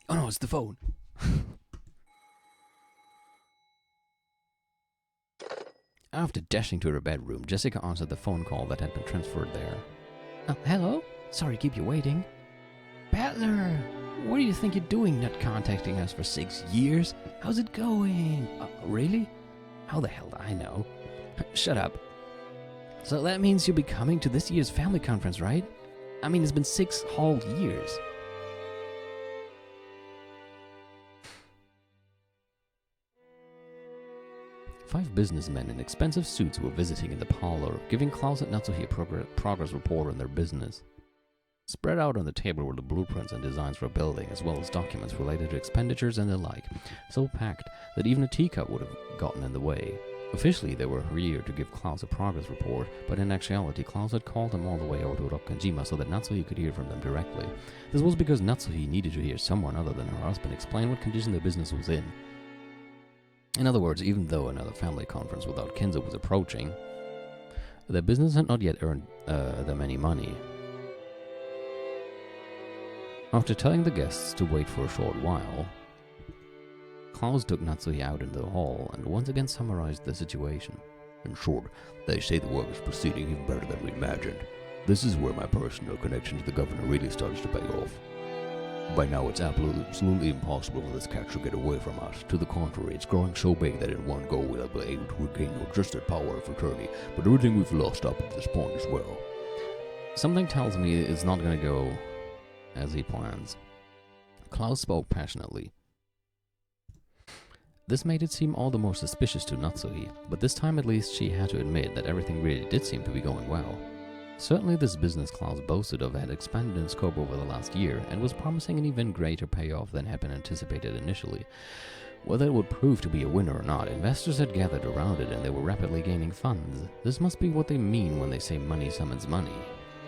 Oh no, it's the phone. After dashing to her bedroom, Jessica answered the phone call that had been transferred there. Hello? Sorry to keep you waiting. Butler! What do you think you're doing not contacting us for 6 years? How's it going? Really? How the hell do I know? Shut up. So that means you'll be coming to this year's family conference, right? I mean, it's been 6 whole years. Five businessmen in expensive suits were visiting in the parlor, giving Klaus and Natsuhi a progress report on their business. Spread out on the table were the blueprints and designs for a building, as well as documents related to expenditures and the like, so packed that even a teacup would have gotten in the way. Officially, they were here to give Klaus a progress report, but in actuality, Klaus had called them all the way over to Rokkanjima so that Natsuhi could hear from them directly. This was because Natsuhi needed to hear someone other than her husband explain what condition the business was in. In other words, even though another family conference without Kinzo was approaching, their business had not yet earned them any money. After telling the guests to wait for a short while, Klaus took Natsuhi out into the hall and once again summarized the situation. In short, they say the work is proceeding even better than we imagined. This is where my personal connection to the governor really starts to pay off. By now, it's absolutely impossible for this cat to get away from us. To the contrary, it's growing so big that in one go we'll be able to regain not just that power of attorney, but everything we've lost up to this point as well. Something tells me it's not going to go as he plans. Klaus spoke passionately. This made it seem all the more suspicious to Natsuhi, but this time at least she had to admit that everything really did seem to be going well. Certainly this business Klaus boasted of had expanded in scope over the last year and was promising an even greater payoff than had been anticipated initially. Whether it would prove to be a winner or not, investors had gathered around it and they were rapidly gaining funds. This must be what they mean when they say money summons money.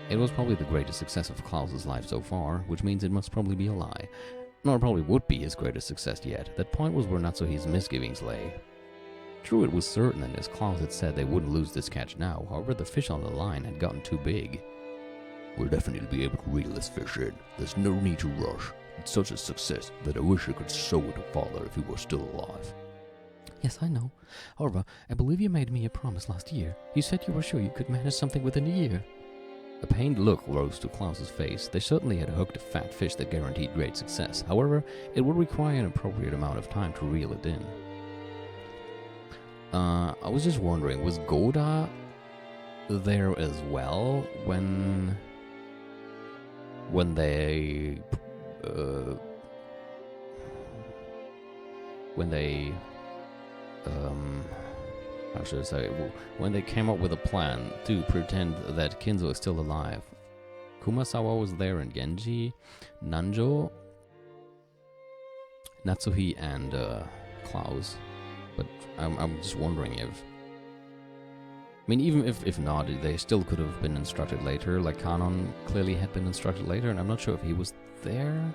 It was probably the greatest success of Klaus's life so far, which means it must probably be a lie. Nor probably would be his greatest success yet. That point was where Natsuhi's misgivings lay. True, it was certain that as Klaus had said they wouldn't lose this catch now, however the fish on the line had gotten too big. We'll definitely be able to reel this fish in. There's no need to rush. It's such a success that I wish I could show it to father if he were still alive. Yes, I know. However, I believe you made me a promise last year. You said you were sure you could manage something within a year. A pained look rose to Klaus's face. They certainly had hooked a fat fish that guaranteed great success. However, it would require an appropriate amount of time to reel it in. I was just wondering, was Goda there as well when they how should I say, when they came up with a plan to pretend that Kinzo is still alive? Kumasawa was there and Genji, Nanjo, Natsuhi, and Klaus. But I'm just wondering if... I mean, even if not, they still could have been instructed later, like Kanon clearly had been instructed later, and I'm not sure if he was there.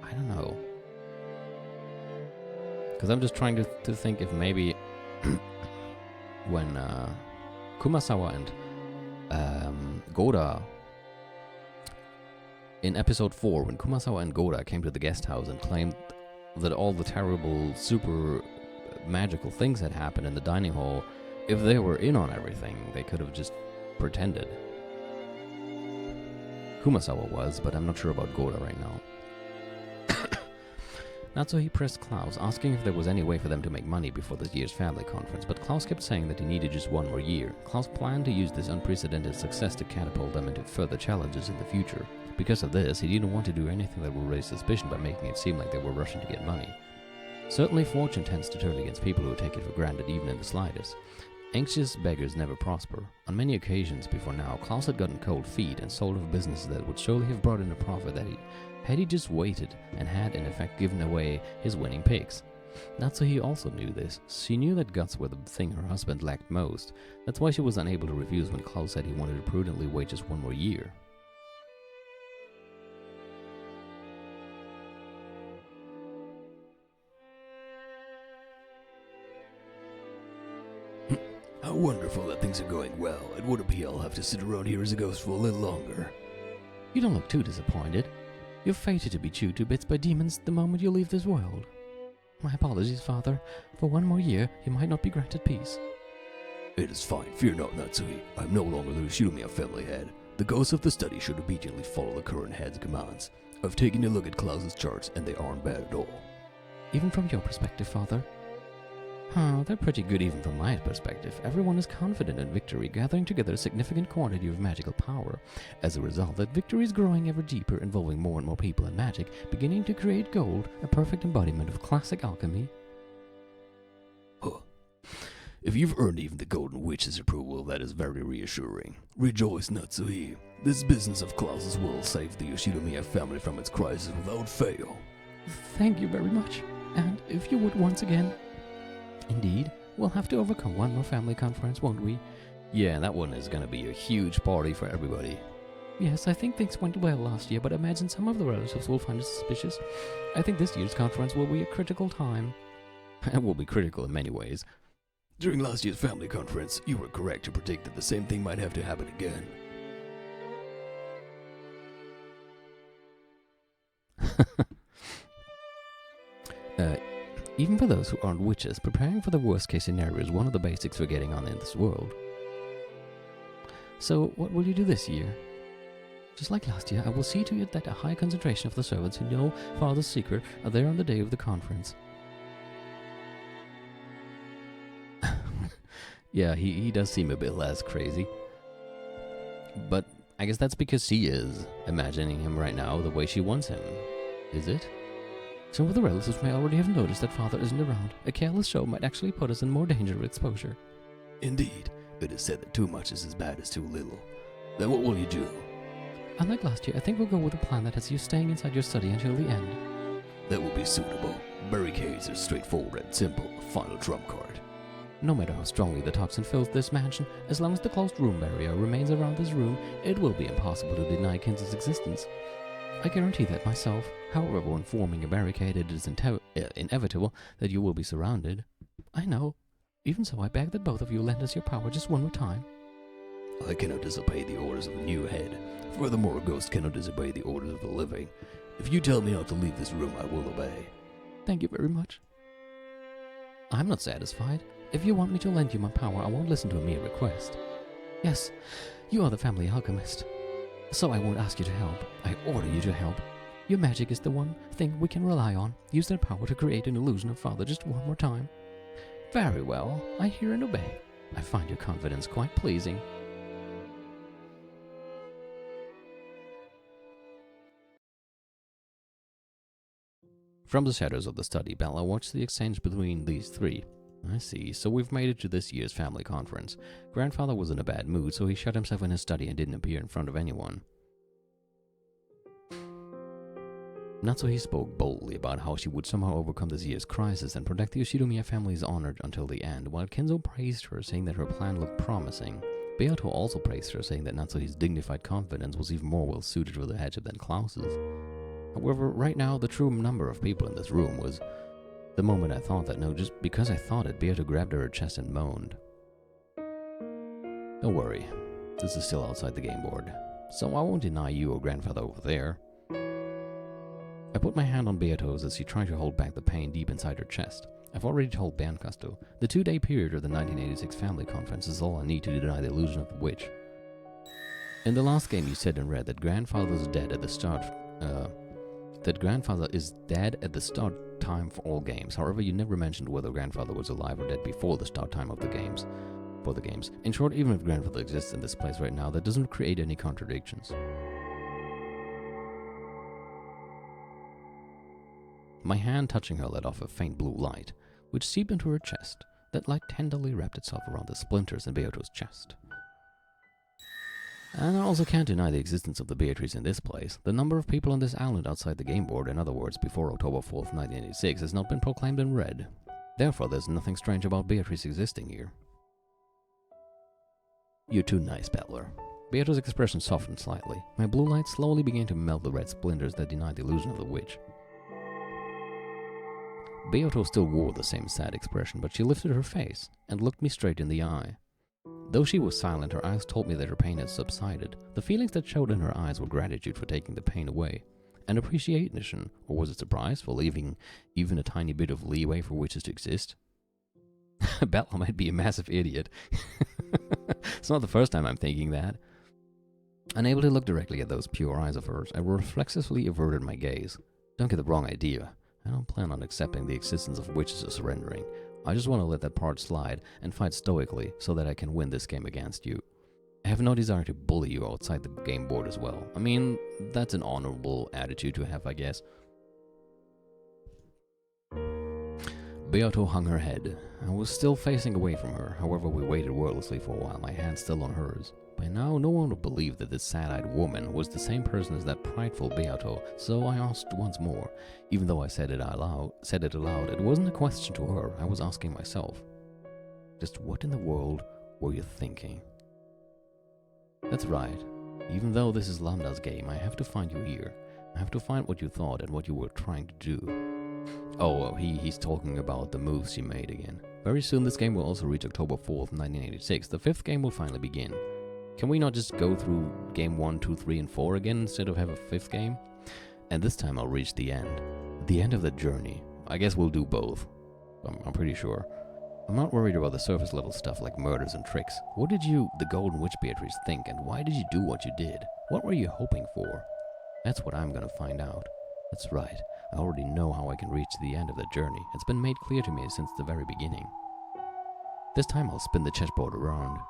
I don't know. Because I'm just trying to think if maybe when Kumasawa and Goda... In episode 4, when Kumasawa and Goda came to the guest house and claimed that all the terrible, super magical things had happened in the dining hall, if they were in on everything, they could have just pretended. Kumasawa was, but I'm not sure about Goda right now. Natsuhi pressed Klaus, asking if there was any way for them to make money before this year's family conference, but Klaus kept saying that he needed just one more year. Klaus planned to use this unprecedented success to catapult them into further challenges in the future. Because of this, he didn't want to do anything that would raise suspicion by making it seem like they were rushing to get money. Certainly, fortune tends to turn against people who take it for granted even in the slightest. Anxious beggars never prosper. On many occasions before now, Klaus had gotten cold feet and sold off businesses that would surely have brought in a profit that had he just waited and had in effect given away his winning picks. Natsuhi also knew this. She knew that guts were the thing her husband lacked most. That's why she was unable to refuse when Klaus said he wanted to prudently wait just one more year. How wonderful that things are going well. It wouldn't be I'll have to sit around here as a ghost for a little longer. You don't look too disappointed. You're fated to be chewed to bits by demons the moment you leave this world. My apologies, Father. For one more year, you might not be granted peace. It is fine. Fear not, Natsui. I am no longer the Shinomiya family head. The ghosts of the study should obediently follow the current head's commands. I've taken a look at Klaus's charts, and they aren't bad at all. Even from your perspective, Father? They're pretty good even from my perspective. Everyone is confident in victory, gathering together a significant quantity of magical power. As a result, that victory is growing ever deeper, involving more and more people and magic, beginning to create gold, a perfect embodiment of classic alchemy. If you've earned even the Golden Witch's approval, that is very reassuring. Rejoice, Natsui. This business of Klaus's will save the Yoshinomiya family from its crisis without fail. Thank you very much. And if you would once again... Indeed, we'll have to overcome one more family conference, won't we? Yeah, that one is gonna be a huge party for everybody. Yes, I think things went well last year, but imagine some of the relatives will find it suspicious. I think this year's conference will be a critical time. It will be critical in many ways. During last year's family conference, you were correct to predict that the same thing might have to happen again. Even for those who aren't witches, preparing for the worst case scenario is one of the basics for getting on in this world. So, what will you do this year? Just like last year, I will see to it that a high concentration of the servants who know Father's secret are there on the day of the conference. Yeah, he does seem a bit less crazy. But I guess that's because she is imagining him right now the way she wants him. Is it? Some of the relatives may already have noticed that Father isn't around. A careless show might actually put us in more danger of exposure. Indeed. It is said that too much is as bad as too little. Then what will you do? Unlike last year, I think we'll go with a plan that has you staying inside your study until the end. That will be suitable. Barricades are straightforward and simple, a final trump card. No matter how strongly the toxin fills this mansion, as long as the closed room barrier remains around this room, it will be impossible to deny Kinz's existence. I guarantee that myself. However, when forming a barricade, it is inevitable that you will be surrounded. I know. Even so, I beg that both of you lend us your power just one more time. I cannot disobey the orders of a new head. Furthermore, a ghost cannot disobey the orders of the living. If you tell me not to leave this room, I will obey. Thank you very much. I'm not satisfied. If you want me to lend you my power, I won't listen to a mere request. Yes, you are the family alchemist. So I won't ask you to help. I order you to help. Your magic is the one thing we can rely on. Use that power to create an illusion of Father just one more time. Very well. I hear and obey. I find your confidence quite pleasing. From the shadows of the study, Bella watched the exchange between these three. I see, so we've made it to this year's family conference. Grandfather was in a bad mood, so he shut himself in his study and didn't appear in front of anyone. Natsuhi spoke boldly about how she would somehow overcome this year's crisis and protect the Yoshinomiya family's honor until the end, while Kenzo praised her, saying that her plan looked promising. Beato also praised her, saying that Natsuhi's dignified confidence was even more well-suited for the headship than Klaus's. However, right now, the true number of people in this room was... The moment I thought that, no, just because I thought it, Beato grabbed her chest and moaned. Don't worry, this is still outside the game board, so I won't deny you or grandfather over there. I put my hand on Beato's as she tried to hold back the pain deep inside her chest. I've already told Bancasto, the 2-day period of the 1986 family conference is all I need to deny the illusion of the witch. In the last game you said and read that grandfather is dead at the start, time for all games. However, you never mentioned whether grandfather was alive or dead before the start time of the games. In short, even if grandfather exists in this place right now, that doesn't create any contradictions. My hand touching her let off a faint blue light, which seeped into her chest. That light tenderly wrapped itself around the splinters in Beato's chest. And I also can't deny the existence of the Beatrice in this place. The number of people on this island outside the game board, in other words, before October 4th, 1986, has not been proclaimed in red. Therefore, there's nothing strange about Beatrice existing here. You're too nice, Battler. Beato's expression softened slightly. My blue light slowly began to melt the red splinters that denied the illusion of the witch. Beato still wore the same sad expression, but she lifted her face and looked me straight in the eye. Though she was silent, her eyes told me that her pain had subsided. The feelings that showed in her eyes were gratitude for taking the pain away. An appreciation, or was it surprise, for leaving even a tiny bit of leeway for witches to exist? Bella might be a massive idiot. It's not the first time I'm thinking that. Unable to look directly at those pure eyes of hers, I reflexively averted my gaze. Don't get the wrong idea. I don't plan on accepting the existence of witches or surrendering. I just want to let that part slide and fight stoically so that I can win this game against you. I have no desire to bully you outside the game board as well. I mean, that's an honorable attitude to have, I guess. Beato hung her head. I was still facing away from her, however we waited wordlessly for a while, my hand still on hers. By now, no one would believe that this sad-eyed woman was the same person as that prideful Beato, so I asked once more. Even though I said it aloud, it wasn't a question to her, I was asking myself. Just what in the world were you thinking? That's right. Even though this is Lambda's game, I have to find you here. I have to find what you thought and what you were trying to do. Oh, he's talking about the moves she made again. Very soon this game will also reach October 4th, 1986. The 5th game will finally begin. Can we not just go through game 1, 2, 3, and 4 again instead of have a 5th game? And this time I'll reach the end. The end of the journey. I guess we'll do both. I'm pretty sure. I'm not worried about the surface level stuff like murders and tricks. What did you, the Golden Witch Beatrice, think, and why did you do what you did? What were you hoping for? That's what I'm gonna find out. That's right. I already know how I can reach the end of the journey. It's been made clear to me since the very beginning. This time I'll spin the chessboard around.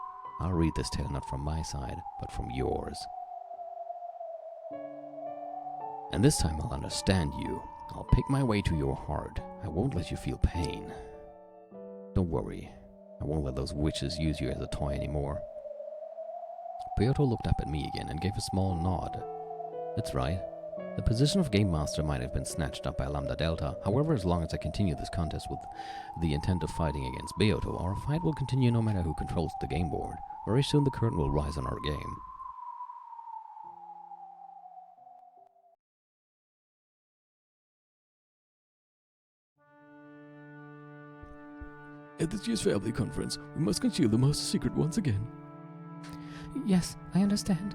I'll read this tale not from my side, but from yours. And this time I'll understand you. I'll pick my way to your heart. I won't let you feel pain. Don't worry. I won't let those witches use you as a toy anymore. Beato looked up at me again and gave a small nod. That's right. The position of Game Master might have been snatched up by Lambda Delta. However, as long as I continue this contest with the intent of fighting against Beato, our fight will continue no matter who controls the game board. Very soon the curtain will rise on our game. At this year's family conference, we must conceal the master secret once again. Yes, I understand.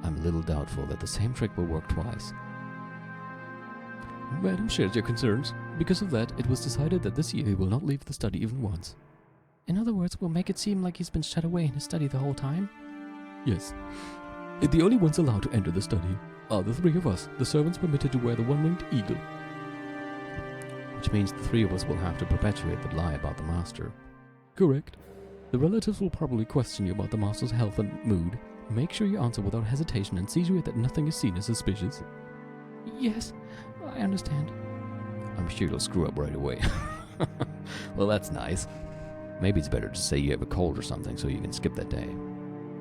I'm a little doubtful that the same trick will work twice. Madam shares your concerns. Because of that, it was decided that this year he will not leave the study even once. In other words, we'll make it seem like he's been shut away in his study the whole time? Yes. The only ones allowed to enter the study are the three of us, the servants permitted to wear the one-winged eagle. Which means the three of us will have to perpetuate the lie about the master. Correct. The relatives will probably question you about the master's health and mood. Make sure you answer without hesitation and see to it that nothing is seen as suspicious. Yes, I understand. I'm sure you'll screw up right away. Well, that's nice. Maybe it's better to say you have a cold or something so you can skip that day.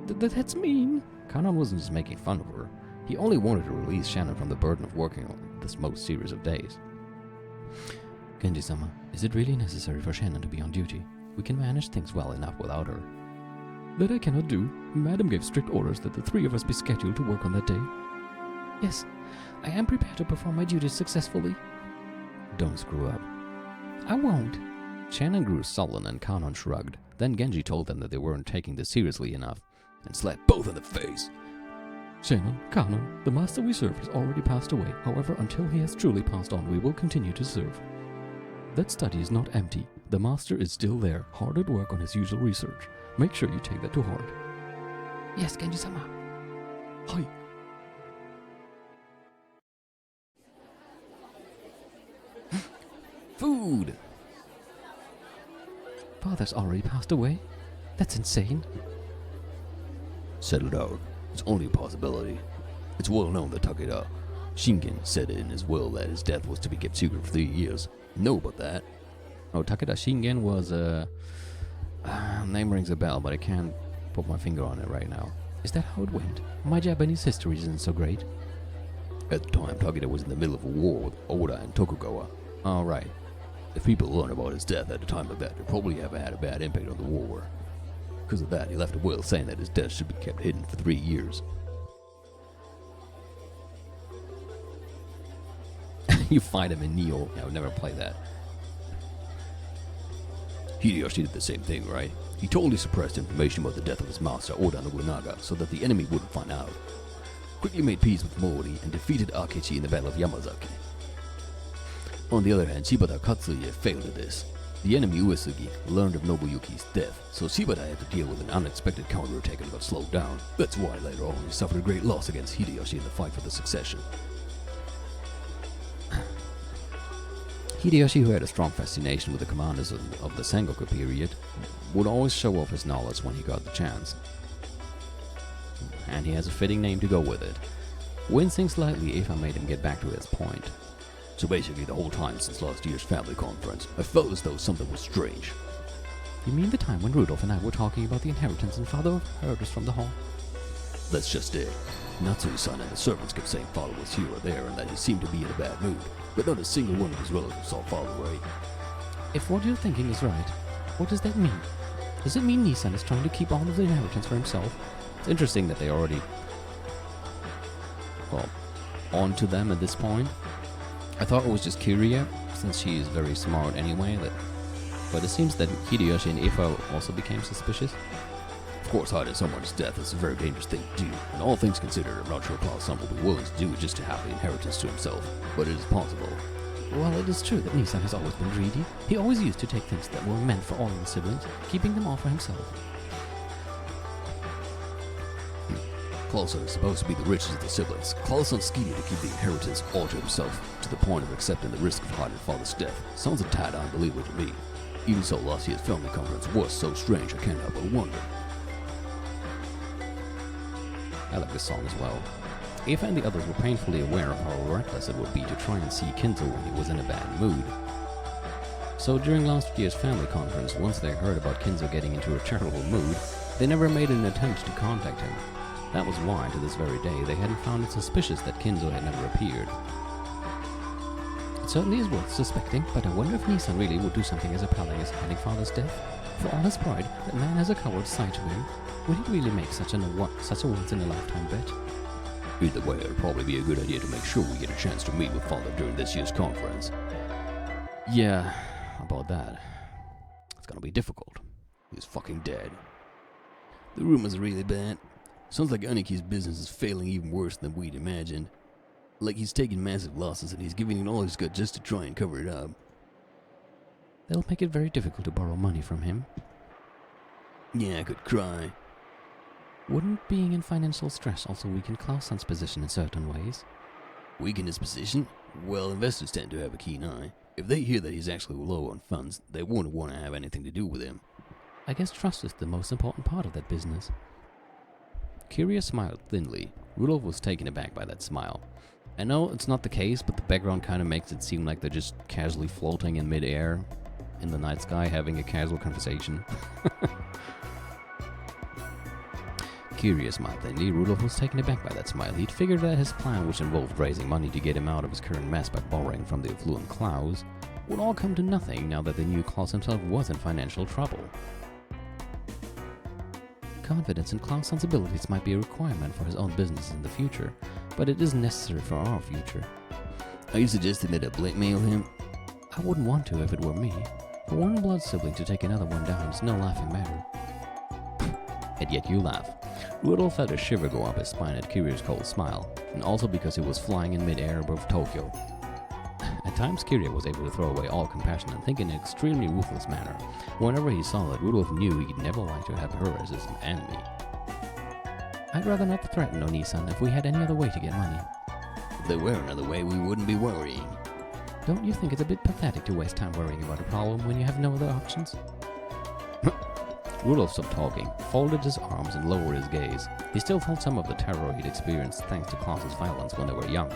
That's mean. Kanon wasn't just making fun of her. He only wanted to release Shannon from the burden of working on this most serious of days. Genji-sama, is it really necessary for Shannon to be on duty? We can manage things well enough without her. That I cannot do. Madam gave strict orders that the three of us be scheduled to work on that day. Yes, I am prepared to perform my duties successfully. Don't screw up. I won't. Shannon grew sullen and Kanon shrugged. Then Genji told them that they weren't taking this seriously enough and slapped both in the face. Shannon, Kanon, the master we serve has already passed away. However, until he has truly passed on, we will continue to serve. That study is not empty. The master is still there, hard at work on his usual research. Make sure you take that to heart. Yes, Genji-sama. Hi. Food! Father's already passed away? That's insane. Settle down. It's only a possibility. It's well known that Takeda Shingen said in his will that his death was to be kept secret for 3 years. Know about that? Oh, Takeda Shingen was name rings a bell, but I can't put my finger on it right now. Is that how it went? My Japanese history isn't so great. At the time, Takeda was in the middle of a war with Oda and Tokugawa. Oh, right. If people learn about his death at a time like that, it probably have had a bad impact on the war. Because of that, he left a will saying that his death should be kept hidden for 3 years. You fight him in Neo. I would never play that. Hideyoshi did the same thing, right? He totally suppressed information about the death of his master, Oda Nobunaga, so that the enemy wouldn't find out. quickly made peace with Mori and defeated Akechi in the Battle of Yamazaki. On the other hand, Shibata Katsuye failed at this. The enemy Uesugi learned of Nobuyuki's death, so Shibata had to deal with an unexpected counterattack and got slowed down. That's why later on he suffered a great loss against Hideyoshi in the fight for the succession. Hideyoshi, who had a strong fascination with the commanders of the Sengoku period, would always show off his knowledge when he got the chance. And he has a fitting name to go with it. Wincing slightly, Eva made him get back to his point. So basically the whole time since last year's family conference, I felt as though something was strange. You mean the time when Rudolph and I were talking about the inheritance and father heard us from the hall? That's just it. Natsui-san and the servants kept saying father was here or there and that he seemed to be in a bad mood, but not a single one of his relatives saw father right. If what you're thinking is right, what does that mean? Does it mean Nissan is trying to keep all of the inheritance for himself? It's interesting that they already, well, on to them at this point. I thought it was just Kiria, since she is very smart anyway, but it seems that Hideyoshi and Eva also became suspicious. Of course, hiding someone's death is a very dangerous thing to do, and all things considered, I'm not sure Klaus-san will be willing to do it just to have the inheritance to himself, but it is possible. Well, it is true that Nissan has always been greedy. He always used to take things that were meant for all of the siblings, keeping them all for himself. Klaus-san is supposed to be the richest of the siblings. Klaus-san's scheming to keep the inheritance all to himself, to the point of accepting the risk of hiding father's death. Sounds a tad unbelievable to me. Even so, last year's family conference was so strange, I can't help but wonder. I like this song as well. Eva and the others were painfully aware of how reckless it would be to try and see Kinzo when he was in a bad mood. So during last year's family conference, once they heard about Kinzo getting into a terrible mood, they never made an attempt to contact him. That was why, to this very day, they hadn't found it suspicious that Kinzo had never appeared. It certainly is worth suspecting, but I wonder if Nissan really would do something as appalling as hiding father's death. For all his pride, that man has a coward's side to him. Would he really make such a once-in-a-lifetime bet? Either way, it'd probably be a good idea to make sure we get a chance to meet with father during this year's conference. Yeah, about that. It's gonna be difficult. He's fucking dead. The rumors are really bad. Sounds like Aniki's business is failing even worse than we'd imagined. Like he's taking massive losses and he's giving it all he's got just to try and cover it up. That'll make it very difficult to borrow money from him. Yeah, I could cry. Wouldn't being in financial stress also weaken Klaus-san's position in certain ways? Weaken his position? Well, investors tend to have a keen eye. If they hear that he's actually low on funds, they wouldn't want to have anything to do with him. I guess trust is the most important part of that business. Kiria smiled thinly. Rudolph was taken aback by that smile. I know it's not the case, but the background kind of makes it seem like they're just casually floating in mid-air in the night sky having a casual conversation. Kiria smiled thinly. Rudolph was taken aback by that smile. He'd figured that his plan, which involved raising money to get him out of his current mess by borrowing from the affluent Klaus, would all come to nothing now that the new Klaus himself was in financial trouble. Confidence in Klaus-san's abilities might be a requirement for his own business in the future, but it isn't necessary for our future. Are you suggesting that I blackmail him? I wouldn't want to if it were me. For one blood sibling to take another one down is no laughing matter. And yet you laugh. Rudolph felt a shiver go up his spine at Kiria's cold smile, and also because he was flying in mid-air above Tokyo. At times, Kiria was able to throw away all compassion and think in an extremely ruthless manner. Whenever he saw that Rudolph knew he'd never like to have her as his enemy. I'd rather not threaten Oni-san if we had any other way to get money. If there were another way, we wouldn't be worrying. Don't you think it's a bit pathetic to waste time worrying about a problem when you have no other options? Rudolph stopped talking, folded his arms and lowered his gaze. He still felt some of the terror he'd experienced thanks to Klaus's violence when they were young.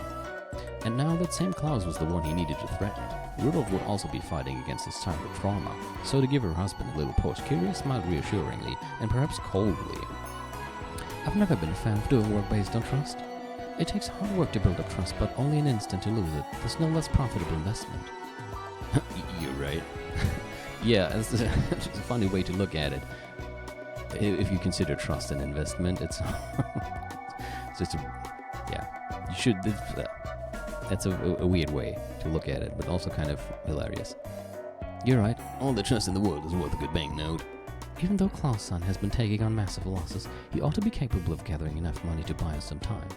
And now that same Klaus was the one he needed to threaten. Rudolph would also be fighting against his childhood trauma, so to give her husband a little push, Kiria smiled reassuringly and perhaps coldly. I've never been a fan of doing work based on trust. It takes hard work to build up trust, but only an instant to lose it. There's no less profitable investment. You're right. Yeah, it's a funny way to look at it. If you consider trust an investment, it's just you should. That's a weird way to look at it, but also kind of hilarious. You're right. All the trust in the world is worth a good banknote. Even though Klaus-san has been taking on massive losses, he ought to be capable of gathering enough money to buy us some time.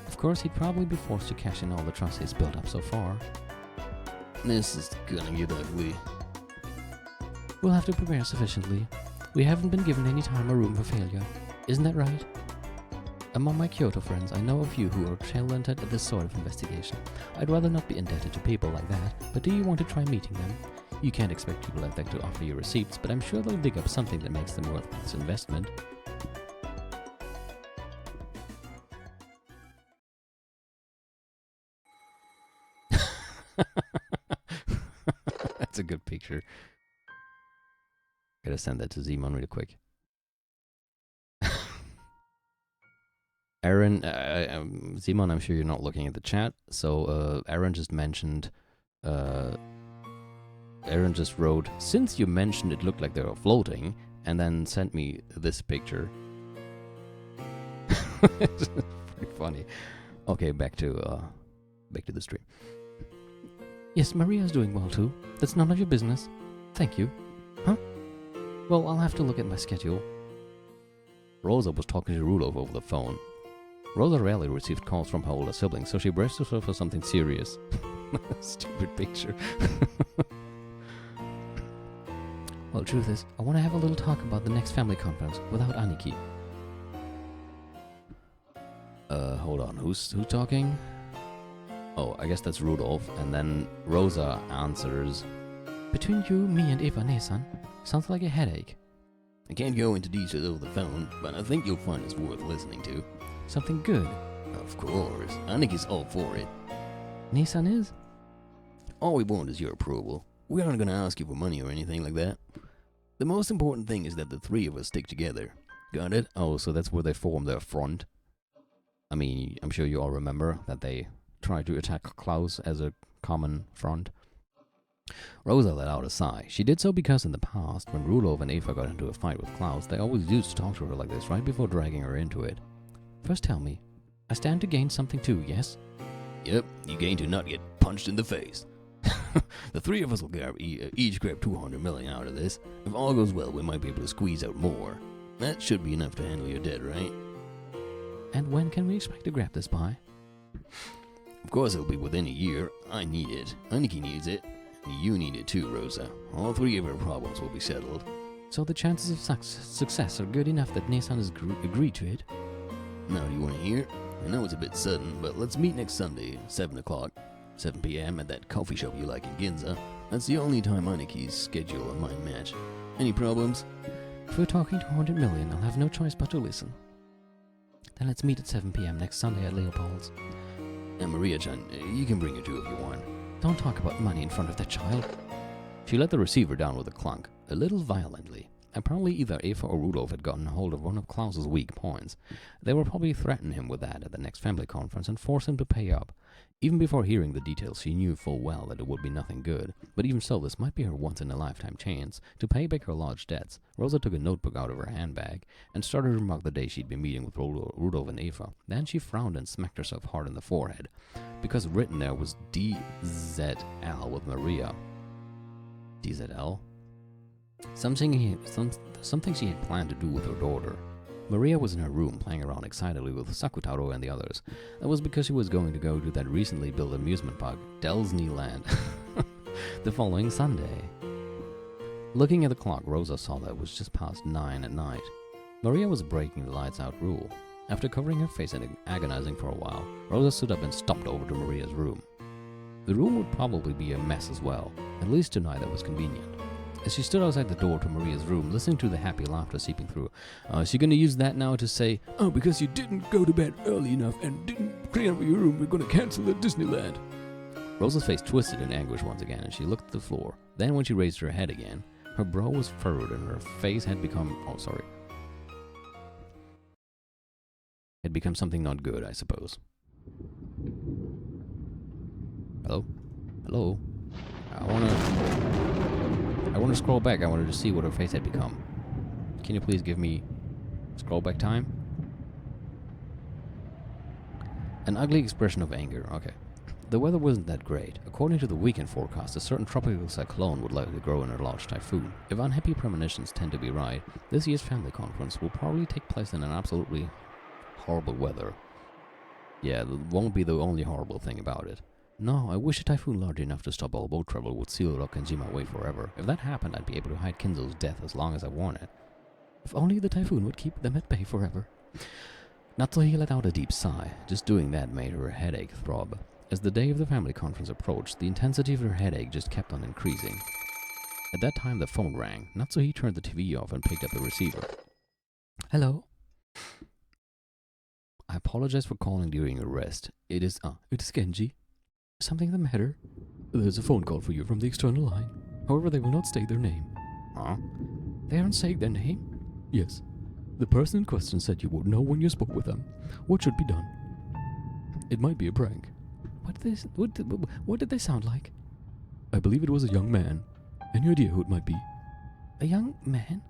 Of course, he'd probably be forced to cash in all the trust he's built up so far. This is gonna get ugly. We'll have to prepare sufficiently. We haven't been given any time or room for failure. Isn't that right? Among my Kyoto friends, I know a few who are talented at this sort of investigation. I'd rather not be indebted to people like that, but do you want to try meeting them? You can't expect people like that to offer you receipts, but I'm sure they'll dig up something that makes them worth this investment. That's a good picture. Gotta send that to Zimon real quick. Aaron, Zimon, I'm sure you're not looking at the chat. So Aaron just mentioned, Aaron just wrote, since you mentioned it looked like they were floating, and then sent me this picture. It's pretty funny. Okay, back to the stream. Yes, Maria's doing well too. That's none of your business. Thank you. Huh? Well, I'll have to look at my schedule. Rosa was talking to Rudolph over the phone. Rosa rarely received calls from her older siblings, so she braced herself for something serious. Stupid picture. Well, truth is, I want to have a little talk about the next family conference without Aniki. Hold on, who's talking? Oh, I guess that's Rudolph, and then Rosa answers, Between you, me, and Eva Nesan, sounds like a headache. I can't go into details over the phone, but I think you'll find it's worth listening to. Something good. Of course, Aniki's all for it. Nesan is? All we want is your approval. We aren't gonna ask you for money or anything like that. The most important thing is that the three of us stick together. Got it? oh, so that's where they form their front. I mean, I'm sure you all remember that they tried to attack Klaus as a common front. Rosa let out a sigh. She did so because in the past, when Rudolph and Eva got into a fight with Klaus, they always used to talk to her like this right before dragging her into it. First tell me, I stand to gain something too, yes? Yep, you gain to not get punched in the face. The three of us will each grab 200 million out of this. If all goes well, we might be able to squeeze out more. That should be enough to handle your debt, right? And when can we expect to grab this by? Of course it'll be within a year. I need it. Aniki needs it. You need it too, Rosa. All three of our problems will be settled. So the chances of success are good enough that Nesan has agreed to it? Now, do you want to hear? I know it's a bit sudden, but let's meet next Sunday, 7 o'clock. 7 p.m. at that coffee shop you like in Ginza. That's the only time Aniki's schedule and mine match. Any problems? If we're talking 200 million, I'll have no choice but to listen. Then let's meet at 7 p.m. next Sunday at Leopold's. And Maria-chan, you can bring her too if you want. Don't talk about money in front of that child. She let the receiver down with a clunk, a little violently, and probably either Eva or Rudolph had gotten hold of one of Klaus's weak points. They would probably threaten him with that at the next family conference and force him to pay up. Even before hearing the details, she knew full well that it would be nothing good, but even so, this might be her once-in-a-lifetime chance to pay back her large debts. Rosa took a notebook out of her handbag and started to mark the day she'd been meeting with Rudolph and Eva. Then she frowned and smacked herself hard in the forehead, because written there was DZL with Maria. DZL? Something she had planned to do with her daughter. Maria was in her room playing around excitedly with Sakutaro and the others. That was because she was going to go to that recently built amusement park, Disneyland, the following Sunday. Looking at the clock, Rosa saw that it was just past 9 at night. Maria was breaking the lights out rule. After covering her face and agonizing for a while, Rosa stood up and stomped over to Maria's room. The room would probably be a mess as well, at least tonight that was convenient. As she stood outside the door to Maria's room, listening to the happy laughter seeping through, is she going to use that now to say, "Oh, because you didn't go to bed early enough and didn't clean up your room, we're going to cancel at Disneyland"? Rosa's face twisted in anguish once again, and she looked at the floor. Then when she raised her head again, her brow was furrowed and her face had become... had become something not good, I suppose. Hello? Hello? I want to scroll back. I wanted to see what her face had become. Can you please give me scroll back time? An ugly expression of anger. Okay. The weather wasn't that great. According to the weekend forecast, a certain tropical cyclone would likely grow in a large typhoon. If unhappy premonitions tend to be right, this year's family conference will probably take place in an absolutely horrible weather. Yeah, that won't be the only horrible thing about it. No, I wish a typhoon large enough to stop all boat travel would seal up Kenjima away forever. If that happened, I'd be able to hide Kinzo's death as long as I wanted. If only the typhoon would keep them at bay forever. Natsuhi let out a deep sigh. Just doing that made her headache throb. As the day of the family conference approached, the intensity of her headache just kept on increasing. At that time, the phone rang. Natsuhi turned the TV off and picked up the receiver. Hello? I apologize for calling during your rest. It is Genji. Something the matter? There's a phone call for you from the external line. However, they will not state their name. Huh? They aren't saying their name? Yes. The person in question said you would know when you spoke with them. What should be done? It might be a prank. What did they sound like? I believe it was a young man. Any idea who it might be? A young man?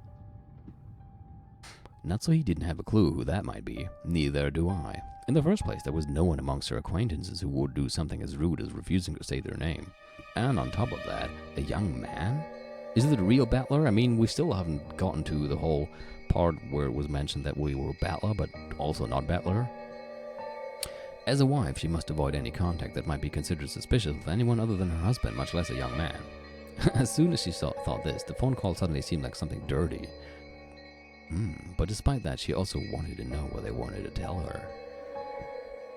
Natsuhi didn't have a clue who that might be. Neither do I. In the first place, there was no one amongst her acquaintances who would do something as rude as refusing to say their name. And on top of that, a young man? Is it the real Battler? I mean, we still haven't gotten to the whole part where it was mentioned that we were Battler, but also not Battler. As a wife, she must avoid any contact that might be considered suspicious with anyone other than her husband, much less a young man. As soon as she thought this, the phone call suddenly seemed like something dirty. But despite that, she also wanted to know what they wanted to tell her.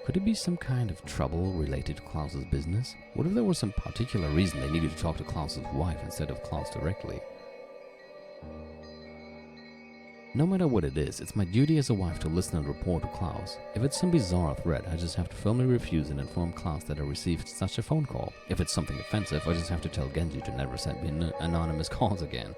Could it be some kind of trouble related to Klaus's business? What if there was some particular reason they needed to talk to Klaus's wife instead of Klaus directly? No matter what it is, it's my duty as a wife to listen and report to Klaus. If it's some bizarre threat, I just have to firmly refuse and inform Klaus that I received such a phone call. If it's something offensive, I just have to tell Genji to never send me anonymous calls again.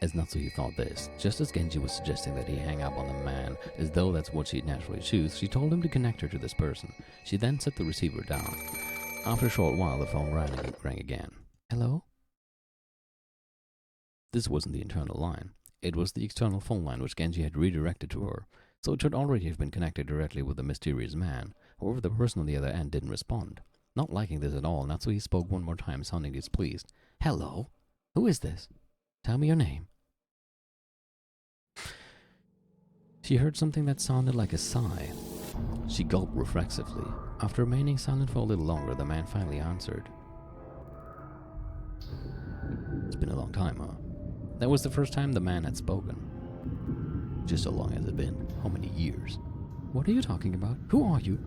As Natsuhi thought this, just as Genji was suggesting that he hang up on the man, as though that's what she'd naturally choose, she told him to connect her to this person. She then set the receiver down. After a short while, the phone rang again. Hello? This wasn't the internal line. It was the external phone line which Genji had redirected to her, so it should already have been connected directly with the mysterious man. However, the person on the other end didn't respond. Not liking this at all, Natsuhi spoke one more time, sounding displeased. Hello? Who is this? Tell me your name. She heard something that sounded like a sigh. She gulped reflexively. After remaining silent for a little longer, the man finally answered. It's been a long time, huh? That was the first time the man had spoken. Just so long has it been? How many years? What are you talking about? Who are you?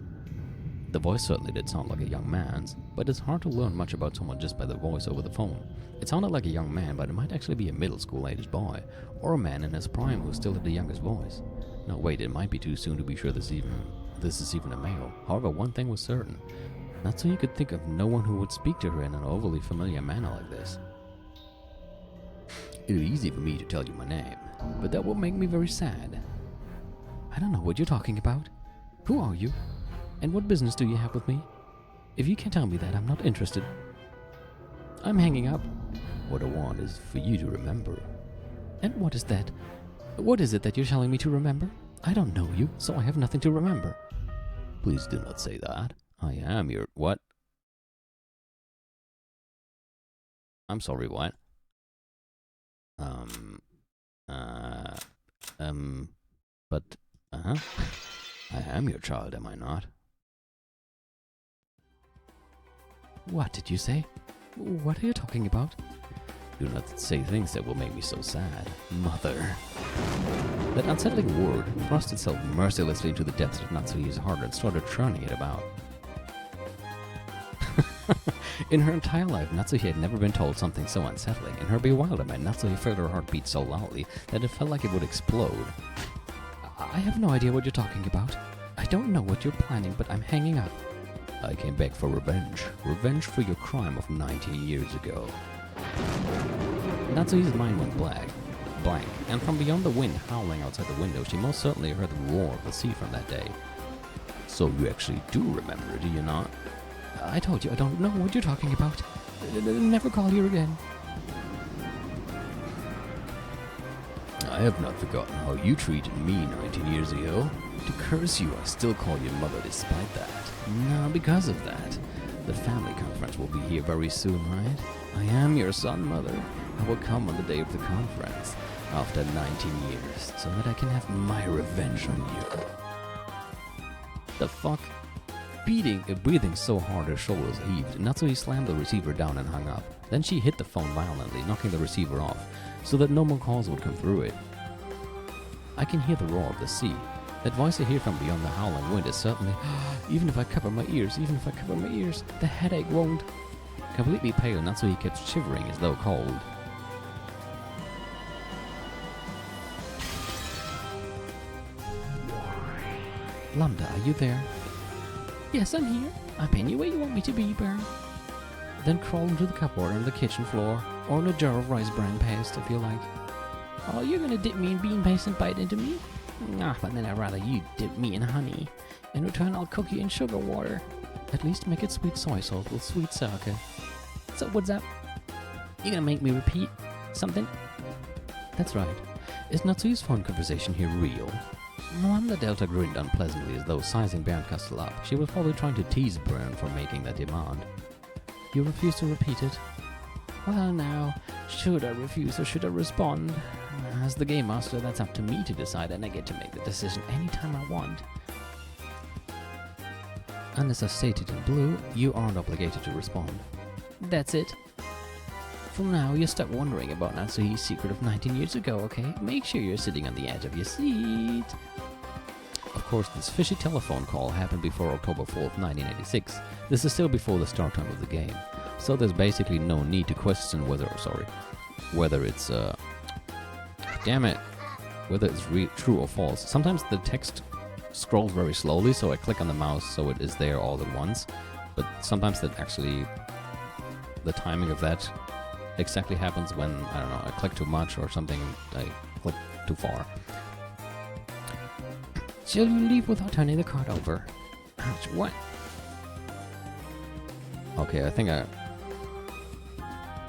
The voice certainly did sound like a young man's, but it's hard to learn much about someone just by the voice over the phone. It sounded like a young man, but it might actually be a middle school-aged boy, or a man in his prime who still had the youngest voice. No, wait, it might be too soon to be sure this is even a male. However, one thing was certain. Natsuhi could think of no one who would speak to her in an overly familiar manner like this. It would be easy for me to tell you my name, but that would make me very sad. I don't know what you're talking about. Who are you? And what business do you have with me? If you can't tell me that, I'm not interested. I'm hanging up. What I want is for you to remember. And what is that? What is it that you're telling me to remember? I don't know you, so I have nothing to remember. Please do not say that. I am your... What? I'm sorry, what? But, I am your child, am I not? What did you say? What are you talking about? Do not say things that will make me so sad. Mother. That unsettling word thrust itself mercilessly into the depths of Natsuhi's heart and started churning it about. In her entire life, Natsuhi had never been told something so unsettling. In her bewilderment, Natsuhi felt her heart beat so loudly that it felt like it would explode. I have no idea what you're talking about. I don't know what you're planning, but I'm hanging up. I came back for revenge. Revenge for your crime of 19 years ago. Natsuhi's mind went blank, and from beyond the wind howling outside the window, she most certainly heard the roar of the sea from that day. So you actually do remember, do you not? I told you I don't know what you're talking about. Never call here again. I have not forgotten how you treated me 19 years ago. To curse you, I still call you mother despite that. Now, because of that, the family conference will be here very soon, right? I am your son, mother. I will come on the day of the conference. after 19 years, so that I can have my revenge on you. The fuck? Breathing so hard her shoulders heaved, Natsui slammed the receiver down and hung up. Then she hit the phone violently, knocking the receiver off, so that no more calls would come through it. I can hear the roar of the sea. That voice I hear from beyond the howling wind is certainly, even if I cover my ears, the headache won't. Completely pale, Natsui kept shivering as though cold. Lambda, are you there? Yes, I'm here. I'll pin you where you want me to be, Burn. Then crawl into the cupboard on the kitchen floor, or in a jar of rice bran paste if you like. Oh, you're gonna dip me in bean paste and bite into me? Ah, but then I'd rather you dip me in honey. In return, I'll cook you in sugar water. At least make it sweet soy salt with sweet sake. So what's up? You gonna make me repeat something? That's right. Is Natsui's phone conversation here real? Lambda Delta grinned unpleasantly as though sizing Bernkastel up. She was probably trying to tease Bern for making that demand. You refuse to repeat it? Well now, should I refuse or should I respond? As the game master, that's up to me to decide, and I get to make the decision anytime I want. Unless I stated in blue, you aren't obligated to respond. That's it. From now, you're stuck wondering about Natsui's secret of 19 years ago, okay? Make sure you're sitting on the edge of your seat. Of course, this fishy telephone call happened before October 4th, 1986. This is still before the start time of the game. So there's basically no need to question whether it's, whether it's true or false. Sometimes the text scrolls very slowly, so I click on the mouse so it is there all at once. But sometimes that actually, the timing of that exactly happens when, I don't know, I click too much or something, I click too far. Shall you leave without turning the card over? Ouch, what? Okay, I think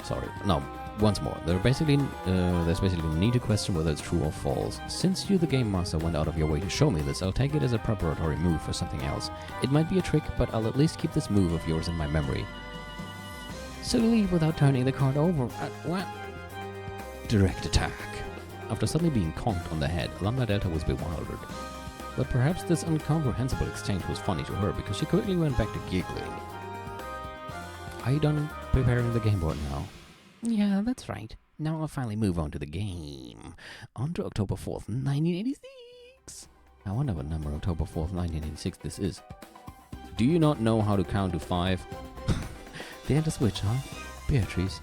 sorry, no, once more. There's basically no need to question whether it's true or false. Since you, the game master, went out of your way to show me this, I'll take it as a preparatory move for something else. It might be a trick, but I'll at least keep this move of yours in my memory. So leave without turning the card over. What? Direct attack. After suddenly being conked on the head, Lambda Delta was bewildered. But perhaps this incomprehensible exchange was funny to her because she quickly went back to giggling. Are you done preparing the game board now? Yeah, that's right. Now I'll finally move on to the game. On to October 4th, 1986. I wonder what number October 4th, 1986 this is. Do you not know how to count to 5? They had to switch, huh? Beatrice.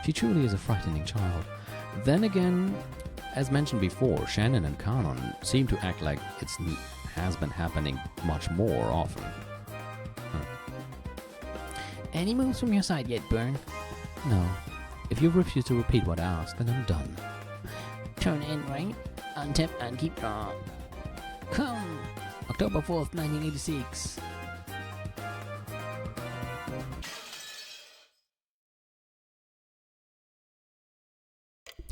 She truly is a frightening child. Then again, as mentioned before, Shannon and Kanon seem to act like it has been happening much more often. Any moves from your side yet, Burn? No. If you refuse to repeat what I asked, then I'm done. Turn in, right? Untap and keep draw. Come! October 4th, 1986.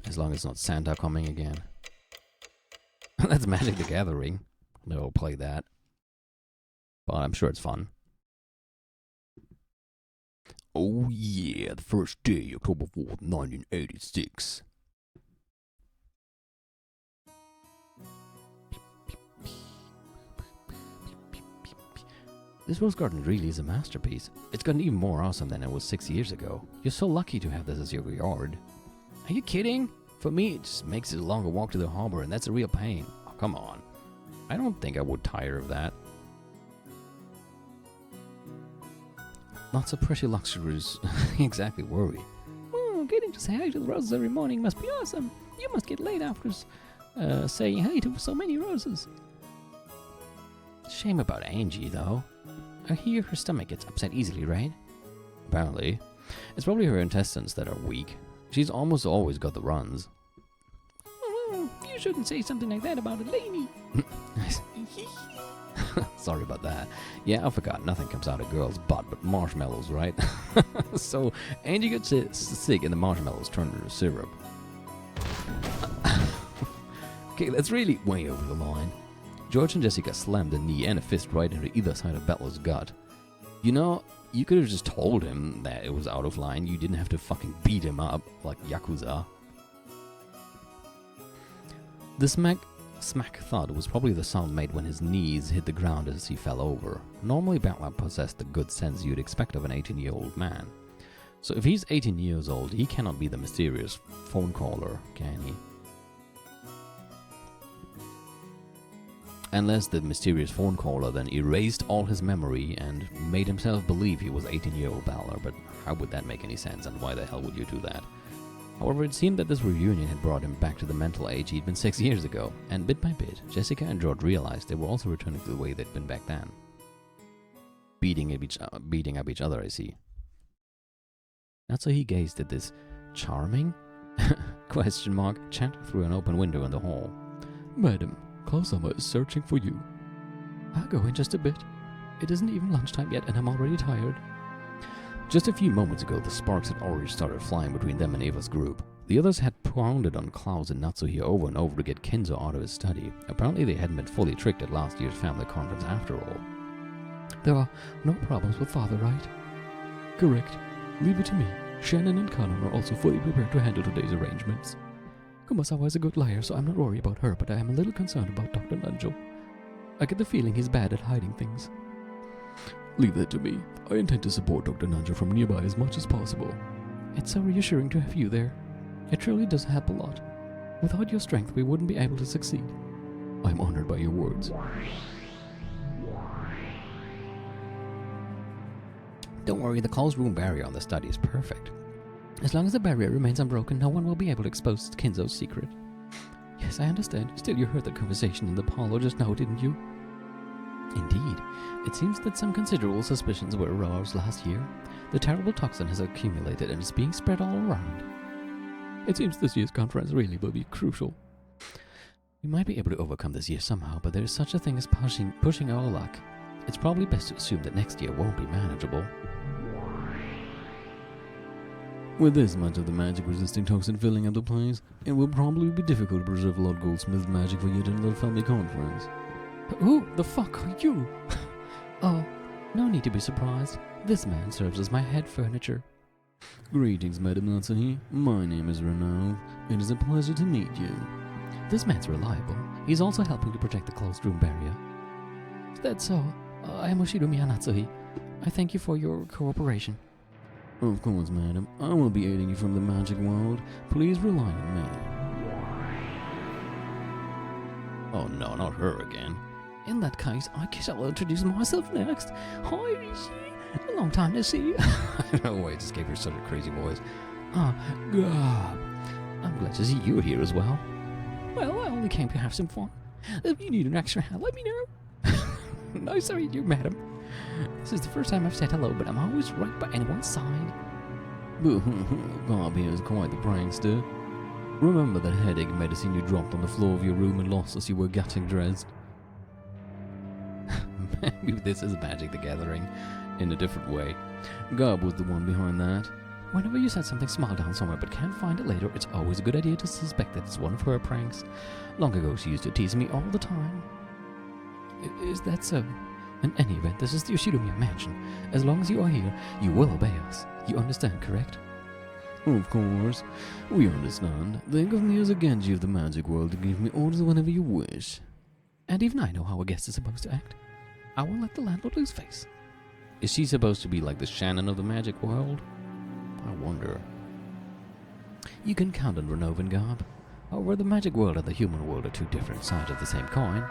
As long as it's not Santa coming again. That's Magic the Gathering. They'll play that. But I'm sure it's fun. Oh yeah, the first day, October 4th, 1986. This rose garden really is a masterpiece. It's gotten even more awesome than it was 6 years ago. You're so lucky to have this as your yard. Are you kidding? For me, it just makes it a longer walk to the harbor, and that's a real pain. Oh, come on. I don't think I would tire of that. Lots of pretty luxuries exactly worry. Oh, getting to say hi to the roses every morning must be awesome. You must get laid after saying hi to so many roses. Shame about Angie, though. I hear her stomach gets upset easily, right? Apparently. It's probably her intestines that are weak. She's almost always got the runs. You shouldn't say something like that about a lady. Sorry about that. Yeah, I forgot. Nothing comes out of girls' butt but marshmallows, right? So, Angie gets sick and the marshmallows turn into syrup. Okay, that's really way over the line. George and Jessica slammed a knee and a fist right into either side of Bettler's gut. You know, you could have just told him that it was out of line. You didn't have to fucking beat him up like Yakuza. The smack thud was probably the sound made when his knees hit the ground as he fell over. Normally, Batlap possessed the good sense you'd expect of an 18-year-old man. So if he's 18 years old, he cannot be the mysterious phone caller, can he? Unless the mysterious phone caller then erased all his memory and made himself believe he was 18-year-old Balor, but how would that make any sense, and why the hell would you do that? However, it seemed that this reunion had brought him back to the mental age he'd been 6 years ago, and bit by bit, Jessica and George realized they were also returning to the way they'd been back then. Beating up each other, I see. Not so he gazed at this charming chat through an open window in the hall. Madam, Klaus-Sommer is searching for you. I'll go in just a bit. It isn't even lunchtime yet and I'm already tired. Just a few moments ago, the sparks had already started flying between them and Ava's group. The others had pounded on Klaus and Natsuhi over and over to get Kinzo out of his study. Apparently they hadn't been fully tricked at last year's family conference after all. There are no problems with father, right? Correct. Leave it to me. Shannon and Conan are also fully prepared to handle today's arrangements. Kumasawa is a good liar, so I'm not worried about her, but I am a little concerned about Dr. Nanjo. I get the feeling he's bad at hiding things. Leave that to me. I intend to support Dr. Nanjo from nearby as much as possible. It's so reassuring to have you there. It truly does help a lot. Without your strength, we wouldn't be able to succeed. I'm honored by your words. Don't worry, the closed room barrier on the study is perfect. As long as the barrier remains unbroken, no one will be able to expose Kinzo's secret. Yes, I understand. Still, you heard the conversation in the parlor just now, didn't you? Indeed. It seems that some considerable suspicions were aroused last year. The terrible toxin has accumulated and is being spread all around. It seems this year's conference really will be crucial. We might be able to overcome this year somehow, but there is such a thing as pushing our luck. It's probably best to assume that next year won't be manageable. With this much of the magic-resisting toxin filling up the place, it will probably be difficult to preserve Lord Goldsmith's magic for yet another family conference. Who the fuck are you? Oh, no need to be surprised. This man serves as my head furniture. Greetings, Madam Natsuhi. My name is Renaud. It is a pleasure to meet you. This man's reliable. He's also helping to protect the closed room barrier. That's so. I am Oshiromiya Natsuhi. I thank you for your cooperation. Of course, madam. I will be aiding you from the magic world. Please rely on me. Oh no, not her again. In that case, I guess I'll introduce myself next. Hi, Rishi. Long time to see. I don't know why I just gave her such a crazy voice. God. I'm glad to see you here as well. Well, I only came to have some fun. If you need an extra hand, let me know. Nice to meet you, madam. This is the first time I've said hello, but I'm always right by anyone's side. Bob here is quite the prankster. Remember that headache medicine you dropped on the floor of your room and lost as you were getting dressed? Maybe this is Magic the Gathering in a different way. Garb was the one behind that. Whenever you set something small down somewhere but can't find it later, it's always a good idea to suspect that it's one of her pranks. Long ago, she used to tease me all the time. Is that so? In any event, this is the Oshiromiya mansion. As long as you are here, you will obey us. You understand, correct? Of course. We understand. Think of me as a Genji of the magic world to give me orders whenever you wish. And even I know how a guest is supposed to act. I will let the landlord lose face. Is she supposed to be like the Shannon of the magic world? I wonder. You can count on Renaud and Garb. However, the magic world and the human world are two different sides of the same coin.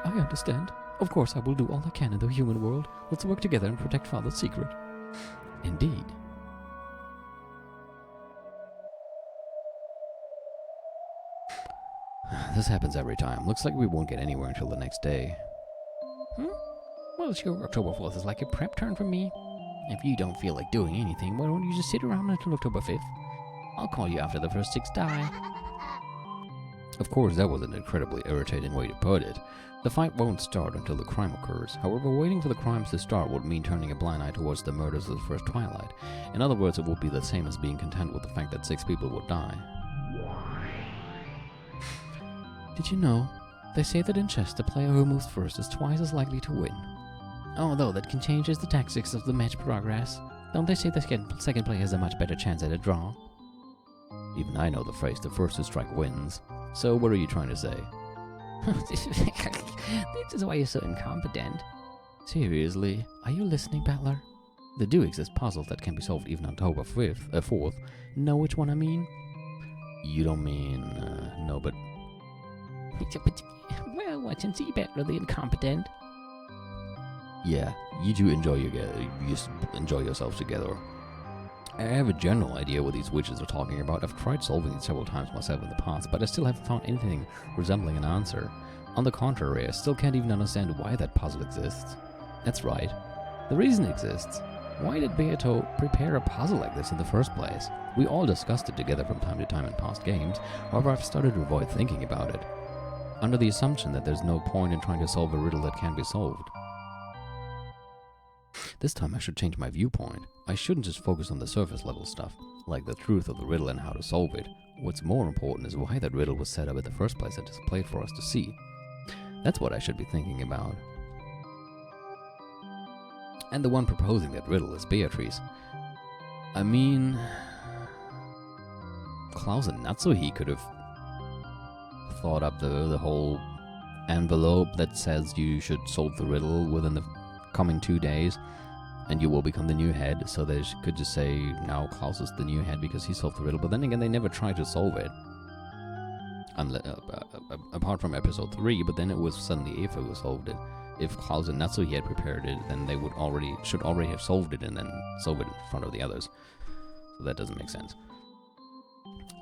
I understand. Of course, I will do all I can in the human world. Let's work together and protect Father's secret. Indeed. This happens every time. Looks like we won't get anywhere until the next day. Well, sure, October 4th is like a prep turn for me. If you don't feel like doing anything, why don't you just sit around until October 5th? I'll call you after the first 6 die. Of course, that was an incredibly irritating way to put it. The fight won't start until the crime occurs. However, waiting for the crimes to start would mean turning a blind eye towards the murders of the first twilight. In other words, it would be the same as being content with the fact that 6 people would die. Did you know? They say that in chess, the player who moves first is twice as likely to win. Although that can change as the tactics of the match progress. Don't they say the second player has a much better chance at a draw? Even I know the phrase, the first to strike wins. So what are you trying to say? This is why you're so incompetent. Seriously? Are you listening, Battler? There do exist puzzles that can be solved even on October 4th. Know which one I mean? You don't mean... no, but... Well, watch and see, Battler the incompetent. Yeah, you two enjoy yourselves together. I have a general idea what these witches are talking about. I've tried solving it several times myself in the past, but I still haven't found anything resembling an answer. On the contrary, I still can't even understand why that puzzle exists. That's right. The reason it exists. Why did Beato prepare a puzzle like this in the first place? We all discussed it together from time to time in past games, however I've started to avoid thinking about it, under the assumption that there's no point in trying to solve a riddle that can't be solved. This time I should change my viewpoint. I shouldn't just focus on the surface level stuff, like the truth of the riddle and how to solve it. What's more important is why that riddle was set up in the first place and displayed for us to see. That's what I should be thinking about. And the one proposing that riddle is Beatrice. I mean... Klaus and Natsuhi could have thought up the whole envelope that says you should solve the riddle within the coming 2 days, and you will become the new head, so they could just say, now Klaus is the new head because he solved the riddle, but then again, they never tried to solve it. Apart from episode 3, but then it was suddenly Eva who solved it. If Klaus and Natsuhi had prepared it, then they should already have solved it and then solve it in front of the others. So that doesn't make sense.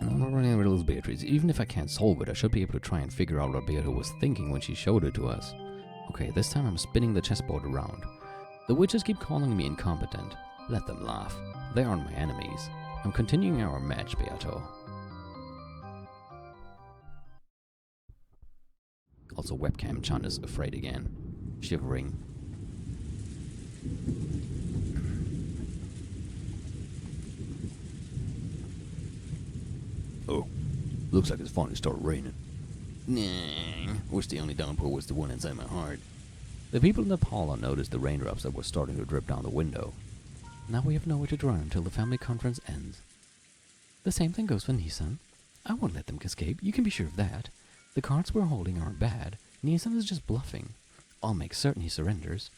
And I'm not running the riddle is Beatrice. Even if I can't solve it, I should be able to try and figure out what Beato was thinking when she showed it to us. Okay, this time I'm spinning the chessboard around. The witches keep calling me incompetent. Let them laugh. They aren't my enemies. I'm continuing our match, Beato. Also, webcam Chan is afraid again. Shivering. Oh, looks like it's finally started raining. Nah, wish the only downpour was the one inside my heart. The people in the parlor noticed the raindrops that were starting to drip down the window. Now we have nowhere to dry until the family conference ends. The same thing goes for Nissan. I won't let them escape, you can be sure of that. The cards we're holding aren't bad. Nissan is just bluffing. I'll make certain he surrenders.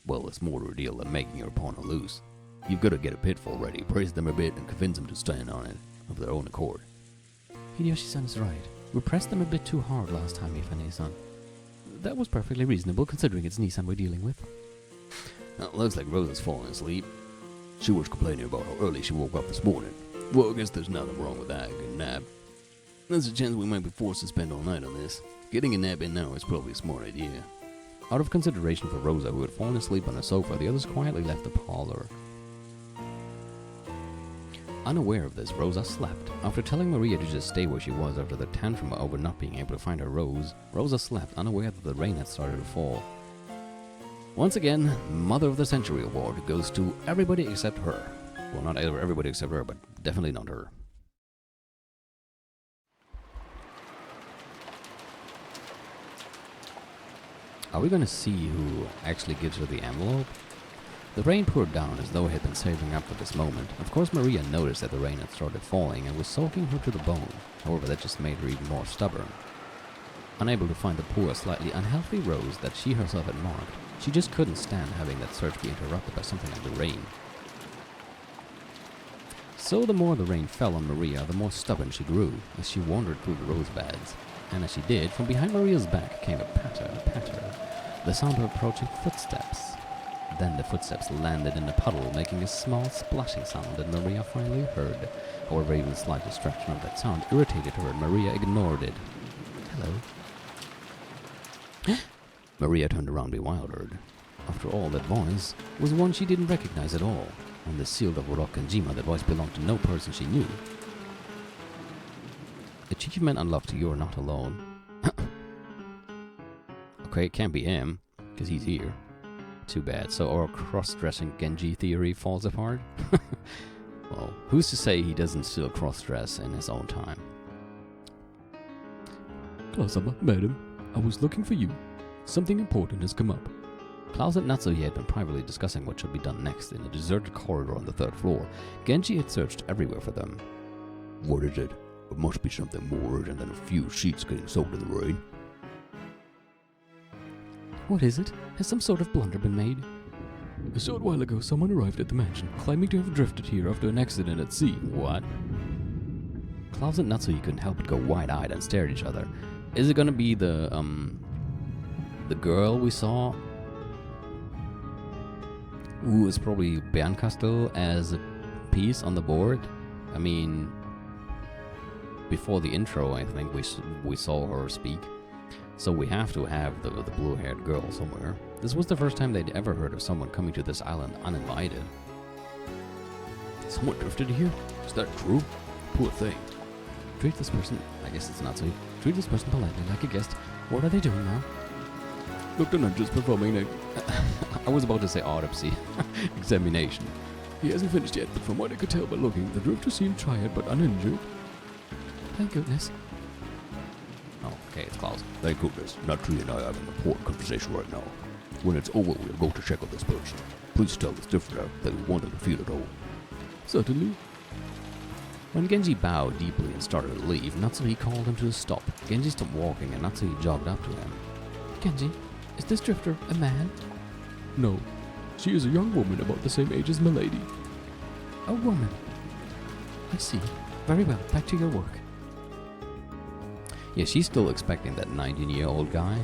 Well, it's more to a deal than making your opponent lose. You've got to get a pitfall ready, praise them a bit, and convince them to stand on it of their own accord. Hideyoshi-san is right. We pressed them a bit too hard last time, Ifane-san. That was perfectly reasonable, considering it's Nissan we're dealing with. Well, looks like Rosa's falling asleep. She was complaining about how early she woke up this morning. Well, I guess there's nothing wrong with that. Good nap. There's a chance we might be forced to spend all night on this. Getting a nap in now is probably a smart idea. Out of consideration for Rosa, who had fallen asleep on a sofa, the others quietly left the parlor. Unaware of this, Rosa slept. After telling Maria to just stay where she was after the tantrum over not being able to find her rose, Rosa slept, unaware that the rain had started to fall. Once again, Mother of the Century Award goes to everybody except her. Well, not everybody except her, but definitely not her. Are we going to see who actually gives her the envelope? The rain poured down as though it had been saving up for this moment. Of course, Maria noticed that the rain had started falling and was soaking her to the bone. However, that just made her even more stubborn. Unable to find the poor, slightly unhealthy rose that she herself had marked, she just couldn't stand having that search be interrupted by something like the rain. So the more the rain fell on Maria, the more stubborn she grew as she wandered through the rose beds. And as she did, from behind Maria's back came a patter, the sound of approaching footsteps. Then the footsteps landed in a puddle, making a small splashing sound that Maria finally heard. However, even a slight distraction of that sound irritated her, and Maria ignored it. Hello? Maria turned around bewildered. After all, that voice was one she didn't recognize at all, and the sealed of Rock and Jima, that voice belonged to no person she knew. Achievement unlocked, you're not alone. Okay, it can't be him, because he's here. Too bad. So our cross-dressing Genji theory falls apart? Well, who's to say he doesn't still cross-dress in his own time? Klaus-sama, madam, I was looking for you. Something important has come up. Klaus and Natsuhi had been privately discussing what should be done next in a deserted corridor on the 3rd floor. Genji had searched everywhere for them. What is it? It must be something more urgent than a few sheets getting soaked in the rain. What is it? Has some sort of blunder been made? A short while ago, someone arrived at the mansion, claiming to have drifted here after an accident at sea. What? Klaus and Natsuki couldn't help but go wide-eyed and stare at each other. Is it gonna be the girl we saw? Who is probably Bernkastel as a piece on the board? I mean, before the intro, I think we saw her speak. So we have to have the blue-haired girl somewhere. This was the first time they'd ever heard of someone coming to this island uninvited. Someone drifted here? Is that true? Poor thing. Treat this person, I guess it's not so. Treat this person politely, like a guest. What are they doing now? Dr. Nuncho's performing a... I was about to say autopsy. Examination. He hasn't finished yet, but from what I could tell by looking, the drifter seemed tired but uninjured. Thank goodness. Oh, okay, it's Klaus. Thank goodness. Natsuki and I have an important conversation right now. When it's over, we'll go to check on this person. Please tell this drifter that we want him to feel at home. Certainly. When Genji bowed deeply and started to leave, Natsuki called him to a stop. Genji stopped walking and Natsuki jogged up to him. Genji, is this drifter a man? No. She is a young woman about the same age as Milady. A woman? I see. Very well, back to your work. Yeah, she's still expecting that 19-year-old guy.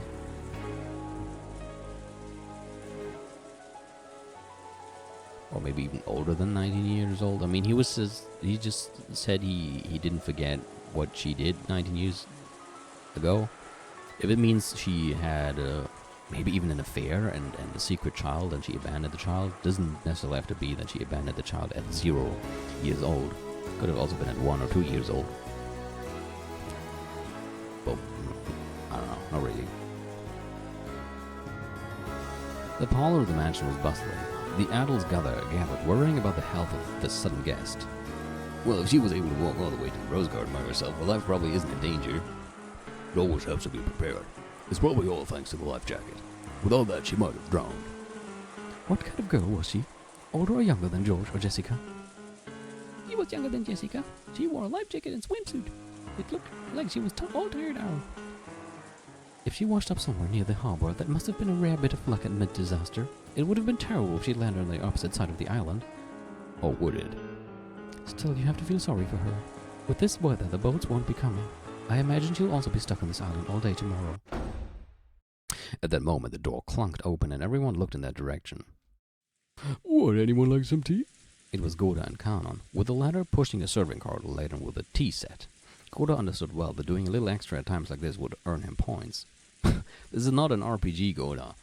Or maybe even older than 19 years old. I mean, he just said he didn't forget what she did 19 years ago. If it means she had maybe even an affair and a secret child and she abandoned the child, doesn't necessarily have to be that she abandoned the child at 0 years old. Could have also been at 1 or 2 years old. But I don't know, not really. The parlor of the mansion was bustling. The adults gathered, worrying about the health of this sudden guest. Well, if she was able to walk all the way to the Rose Garden by herself, her life probably isn't in danger. It always helps to be prepared. It's probably all thanks to the life jacket. Without that, she might have drowned. What kind of girl was she? Older or younger than George or Jessica? She was younger than Jessica. She wore a life jacket and swimsuit. It looked like she was all tired out. If she washed up somewhere near the harbor, that must have been a rare bit of luck at mid-disaster. It would have been terrible if she landed on the opposite side of the island. Or would it? Still, you have to feel sorry for her. With this weather, the boats won't be coming. I imagine she'll also be stuck on this island all day tomorrow. At that moment, the door clunked open and everyone looked in that direction. Would anyone like some tea? It was Goda and Kanon, with the latter pushing a serving cart laden with a tea set. Goda understood well that doing a little extra at times like this would earn him points. This is not an RPG, Goda.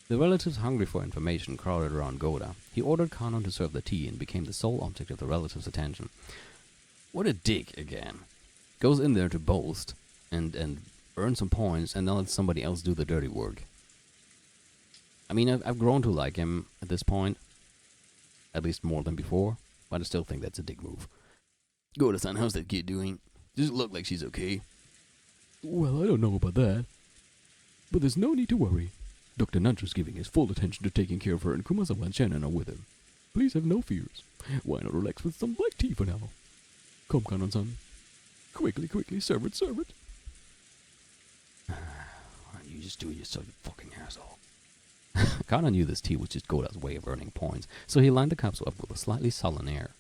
The relatives, hungry for information, crowded around Goda. He ordered Kanon to serve the tea and became the sole object of the relatives' attention. What a dick, again. Goes in there to boast and earn some points and then let somebody else do the dirty work. I mean, I've grown to like him at this point. At least more than before. But I still think that's a dick move. Goda-san, how's that kid doing? Does it look like she's okay? Well, I don't know about that. But there's no need to worry. Dr. Nancho's giving his full attention to taking care of her, and Kumasawa and Shannon are with him. Please have no fears. Why not relax with some black tea for now? Come, Kanon-san. Quickly, serve it. You just do it yourself, you fucking asshole. Kanon knew this tea was just Goda's way of earning points, so he lined the cups up with a slightly sullen air.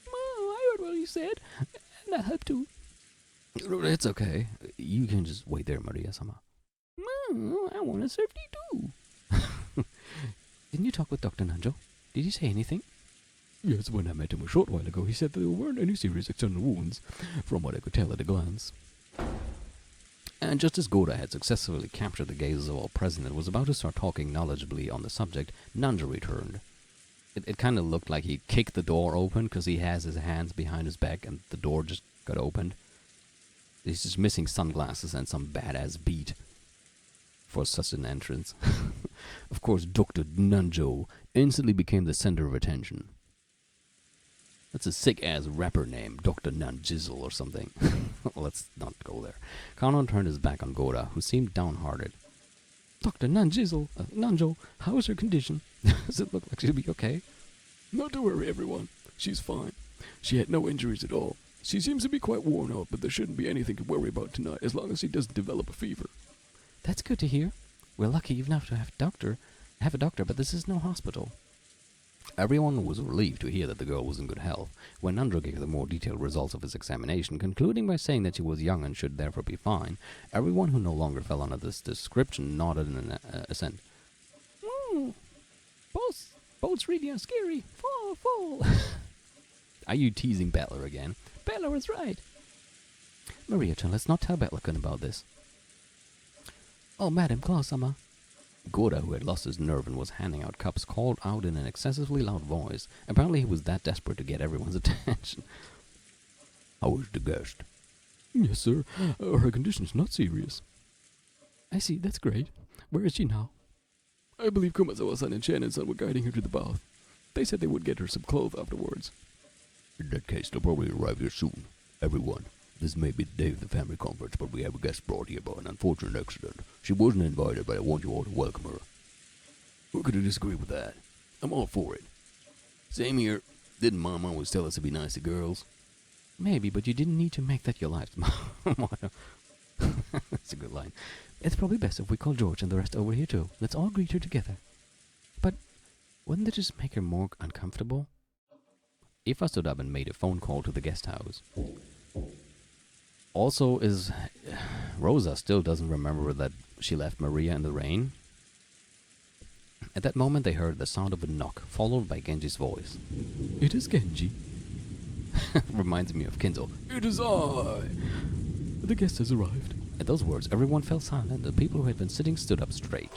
I heard what you said, and that helped too. It's okay. You can just wait there, Maria-sama. I want to serve tea too. Didn't you talk with Dr. Nanjo? Did he say anything? Yes, when I met him a short while ago, he said that there weren't any serious external wounds, from what I could tell at a glance. And just as Goda had successfully captured the gazes of all present and was about to start talking knowledgeably on the subject, Nanjo returned. It kind of looked like he kicked the door open because he has his hands behind his back and the door just got opened. He's just missing sunglasses and some badass beat for such an entrance. Of course, Dr. Nanjo instantly became the center of attention. That's a sick-ass rapper name, Dr. Nanjizzle or something. Let's not go there. Kanon turned his back on Goda, who seemed downhearted. Dr. Nanjo, how is her condition? Does it look like she'll be okay? Not to worry, everyone. She's fine. She had no injuries at all. She seems to be quite worn out, but there shouldn't be anything to worry about tonight as long as she doesn't develop a fever. That's good to hear. We're lucky even enough to have a doctor, but this is no hospital. Everyone was relieved to hear that the girl was in good health, when Nandro gave the more detailed results of his examination, concluding by saying that she was young and should therefore be fine. Everyone who no longer fell under this description nodded in assent. Boats really are scary. Fall. Are you teasing Bettler again? Bella was right. Maria-chan, let's not tell Bettler about this. Oh, Madam Claus-sama. Gora, who had lost his nerve and was handing out cups, called out in an excessively loud voice. Apparently he was that desperate to get everyone's attention. How is the guest? Yes, sir. Her condition's not serious. I see, that's great. Where is she now? I believe Kumazawa-san and Shannon-san were guiding her to the bath. They said they would get her some clothes afterwards. In that case, they'll probably arrive here soon. Everyone, this may be the day of the family conference, but we have a guest brought here by an unfortunate accident. She wasn't invited, but I want you all to welcome her. Who could disagree with that? I'm all for it. Same here. Didn't Mom always tell us to be nice to girls? Maybe, but you didn't need to make that your life's motto. That's a good line. It's probably best if we call George and the rest over here too. Let's all greet her together. But wouldn't it just make her more uncomfortable? Eva stood up and made a phone call to the guest house. Also, Rosa still doesn't remember that she left Maria in the rain? At that moment they heard the sound of a knock, followed by Genji's voice. It is Genji. Reminds me of Kinzo. It is I. The guest has arrived. At those words, everyone fell silent. The people who had been sitting stood up straight.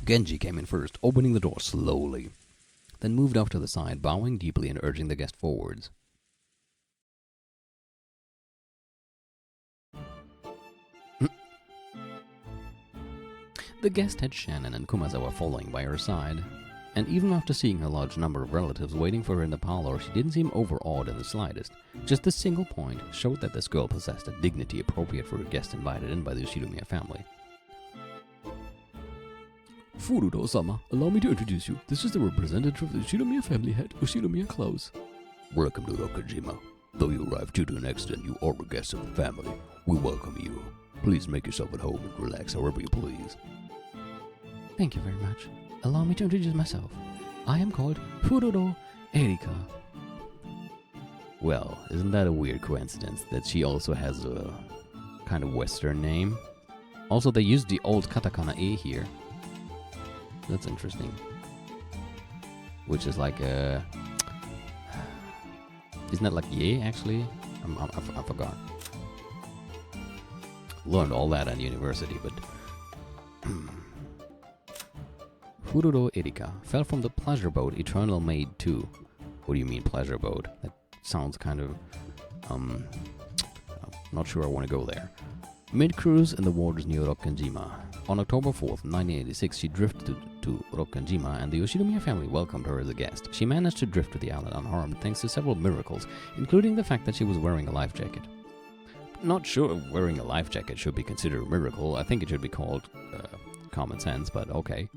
Genji came in first, opening the door slowly, then moved off to the side, bowing deeply and urging the guest forwards. The guest had Shannon and Kumazawa following by her side, and even after seeing a large number of relatives waiting for her in the parlor, she didn't seem overawed in the slightest. Just this single point showed that this girl possessed a dignity appropriate for a guest invited in by the Yoshinomiya family. Furudo-sama, allow me to introduce you. This is the representative of the Yoshinomiya family head, Yoshinomiya Klaus. Welcome to Rokajima. Though you arrived due to an accident, you are a guest of the family. We welcome you. Please make yourself at home and relax however you please. Thank you very much. Allow me to introduce myself. I am called Furudo Erika. Well, isn't that a weird coincidence that she also has a kind of Western name? Also, they used the old katakana E here. That's interesting. Which is like a... Isn't that like ye, actually? I forgot. Learned all that at university, but... Fururo Erika fell from the pleasure boat Eternal Maid 2. What do you mean pleasure boat? That sounds kind of... I'm not sure I want to go there. Mid-cruise in the waters near Rokkanjima. On October 4th, 1986, she drifted to Rokkanjima, and the Yoshinomiya family welcomed her as a guest. She managed to drift to the island unharmed thanks to several miracles, including the fact that she was wearing a life jacket. Not sure wearing a life jacket should be considered a miracle. I think it should be called common sense, but okay.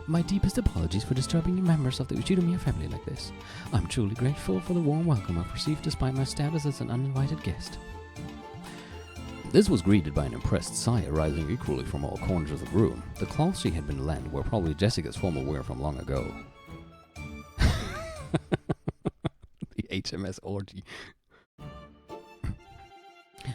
My deepest apologies for disturbing members of the Yoshinomiya family like this. I'm truly grateful for the warm welcome I've received despite my status as an uninvited guest. This was greeted by an impressed sigh arising equally from all corners of the room. The clothes she had been lent were probably Jessica's formal wear from long ago. The HMS orgy.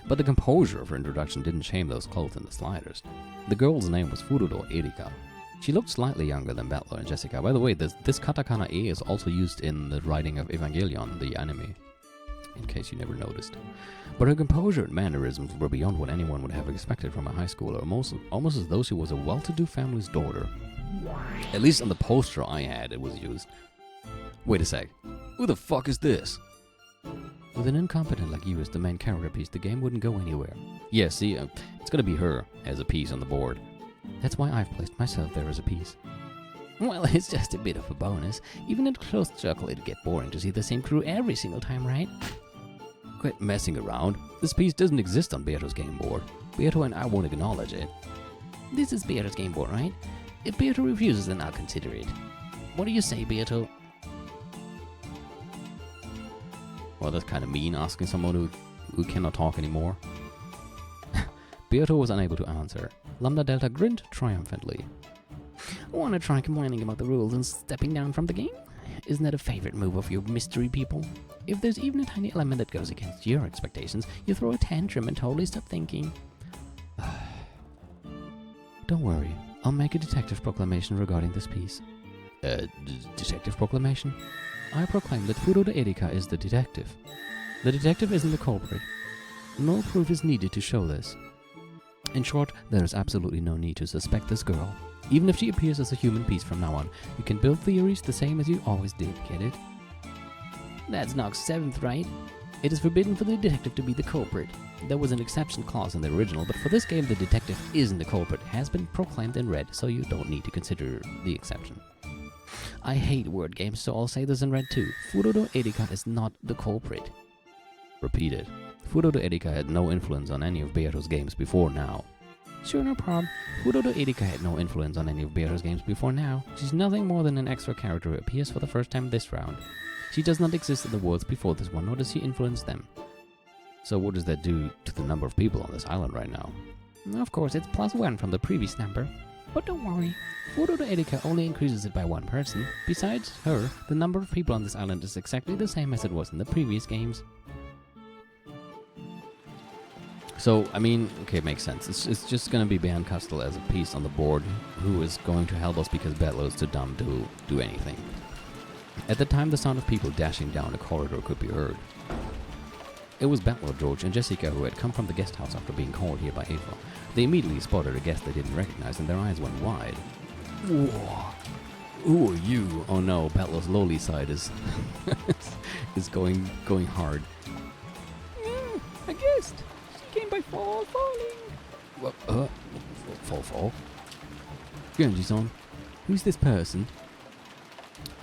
But the composure of her introduction didn't shame those clothes in the slightest. The girl's name was Furudo Erika. She looked slightly younger than Butler and Jessica. By the way, this katakana E is also used in the writing of Evangelion, the anime, in case you never noticed. But her composure and mannerisms were beyond what anyone would have expected from a high schooler, almost as though she was a well-to-do family's daughter. At least on the poster I had, it was used. Wait a sec. Who the fuck is this? With an incompetent like you as the main character piece, the game wouldn't go anywhere. Yeah, see, it's gonna be her as a piece on the board. That's why I've placed myself there as a piece. Well, it's just a bit of a bonus. Even in close circle, it'd get boring to see the same crew every single time, right? Quit messing around. This piece doesn't exist on Beato's game board. Beato and I won't acknowledge it. This is Beato's game board, right? If Beato refuses, then I'll consider it. What do you say, Beato? Well, that's kind of mean, asking someone who cannot talk anymore. Beato was unable to answer. Lambda Delta grinned triumphantly. Wanna try complaining about the rules and stepping down from the game? Isn't that a favorite move of your mystery people? If there's even a tiny element that goes against your expectations, you throw a tantrum and totally stop thinking. Don't worry, I'll make a detective proclamation regarding this piece. Detective proclamation? I proclaim that Furuta Erika is the detective. The detective isn't the culprit. No proof is needed to show this. In short, there is absolutely no need to suspect this girl. Even if she appears as a human piece from now on, you can build theories the same as you always did, get it? That's Nox 7th, right? It is forbidden for the detective to be the culprit. There was an exception clause in the original, but for this game the detective isn't the culprit. It has been proclaimed in red, so you don't need to consider the exception. I hate word games, so I'll say this in red too. Furuta Erika is not the culprit. Repeat it. Furuta Erika had no influence on any of Beato's games before now. Sure, no problem. Furuta Erika had no influence on any of Beato's games before now. She's nothing more than an extra character who appears for the first time this round. She does not exist in the worlds before this one, nor does she influence them. So what does that do to the number of people on this island right now? Of course, it's +1 from the previous number. But don't worry, Furuta Erika only increases it by 1 person. Besides her, the number of people on this island is exactly the same as it was in the previous games. So, I mean, okay, it makes sense. It's just gonna be Ban Custle as a piece on the board who is going to help us because Battler is too dumb to do anything. At the time, the sound of people dashing down a corridor could be heard. It was Battler, George, and Jessica who had come from the guest house after being called here by Ava. They immediately spotted a guest they didn't recognize and their eyes went wide. Whoa! Who are you? Oh no, Battler's lowly side is is going hard. A guest! She came by falling. What? Fall? Genji-san, who's this person?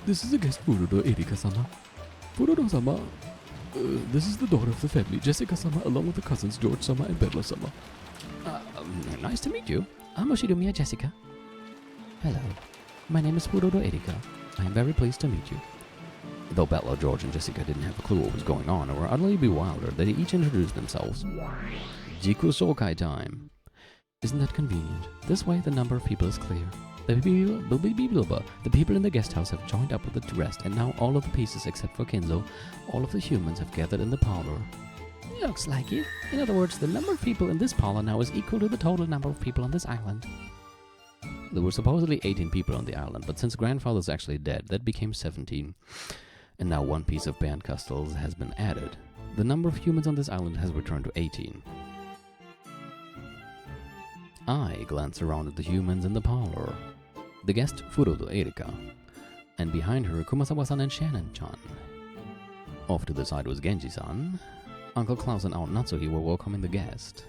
This is a guest Furuta Erika-sama. Furuta-sama, this is the daughter of the family, Jessica-sama, along with the cousins George-sama and Bedla-sama. Nice to meet you. I'm Oshidomiya Jessica. Hello. My name is Furuta Erika. I am very pleased to meet you. Though Battler, George, and Jessica didn't have a clue what was going on and were utterly bewildered, they each introduced themselves. Jiku Shokai time. Isn't that convenient? This way the number of people is clear. The people in the guest house have joined up with the rest, and now all of the pieces except for Kenzo, all of the humans have gathered in the parlor. Looks like it. In other words, the number of people in this parlor now is equal to the total number of people on this island. There were supposedly 18 people on the island, but since Grandfather's actually dead, that became 17. And now 1 piece of Band Custles has been added. The number of humans on this island has returned to 18. I glance around at the humans in the parlor. The guest, Furuta Erika. And behind her, Kumasawa-san and Shannon-chan. Off to the side was Genji-san. Uncle Klaus and Aunt Natsuhi were welcoming the guest.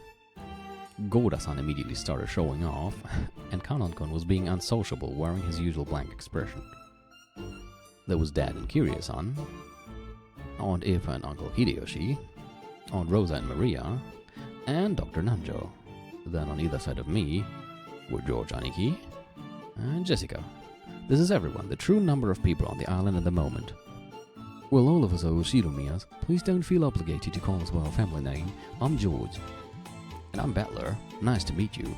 Goda-san immediately started showing off, and Kanon-kun was being unsociable, wearing his usual blank expression. There was Dad and Kiryu-san, Aunt Eva and Uncle Hideyoshi, Aunt Rosa and Maria, and Dr. Nanjo. Then on either side of me were George Aniki and Jessica. This is everyone, the true number of people on the island at the moment. Well, all of us are Oshidomiyas. Please don't feel obligated to call us by our family name. I'm George. And I'm Battler. Nice to meet you.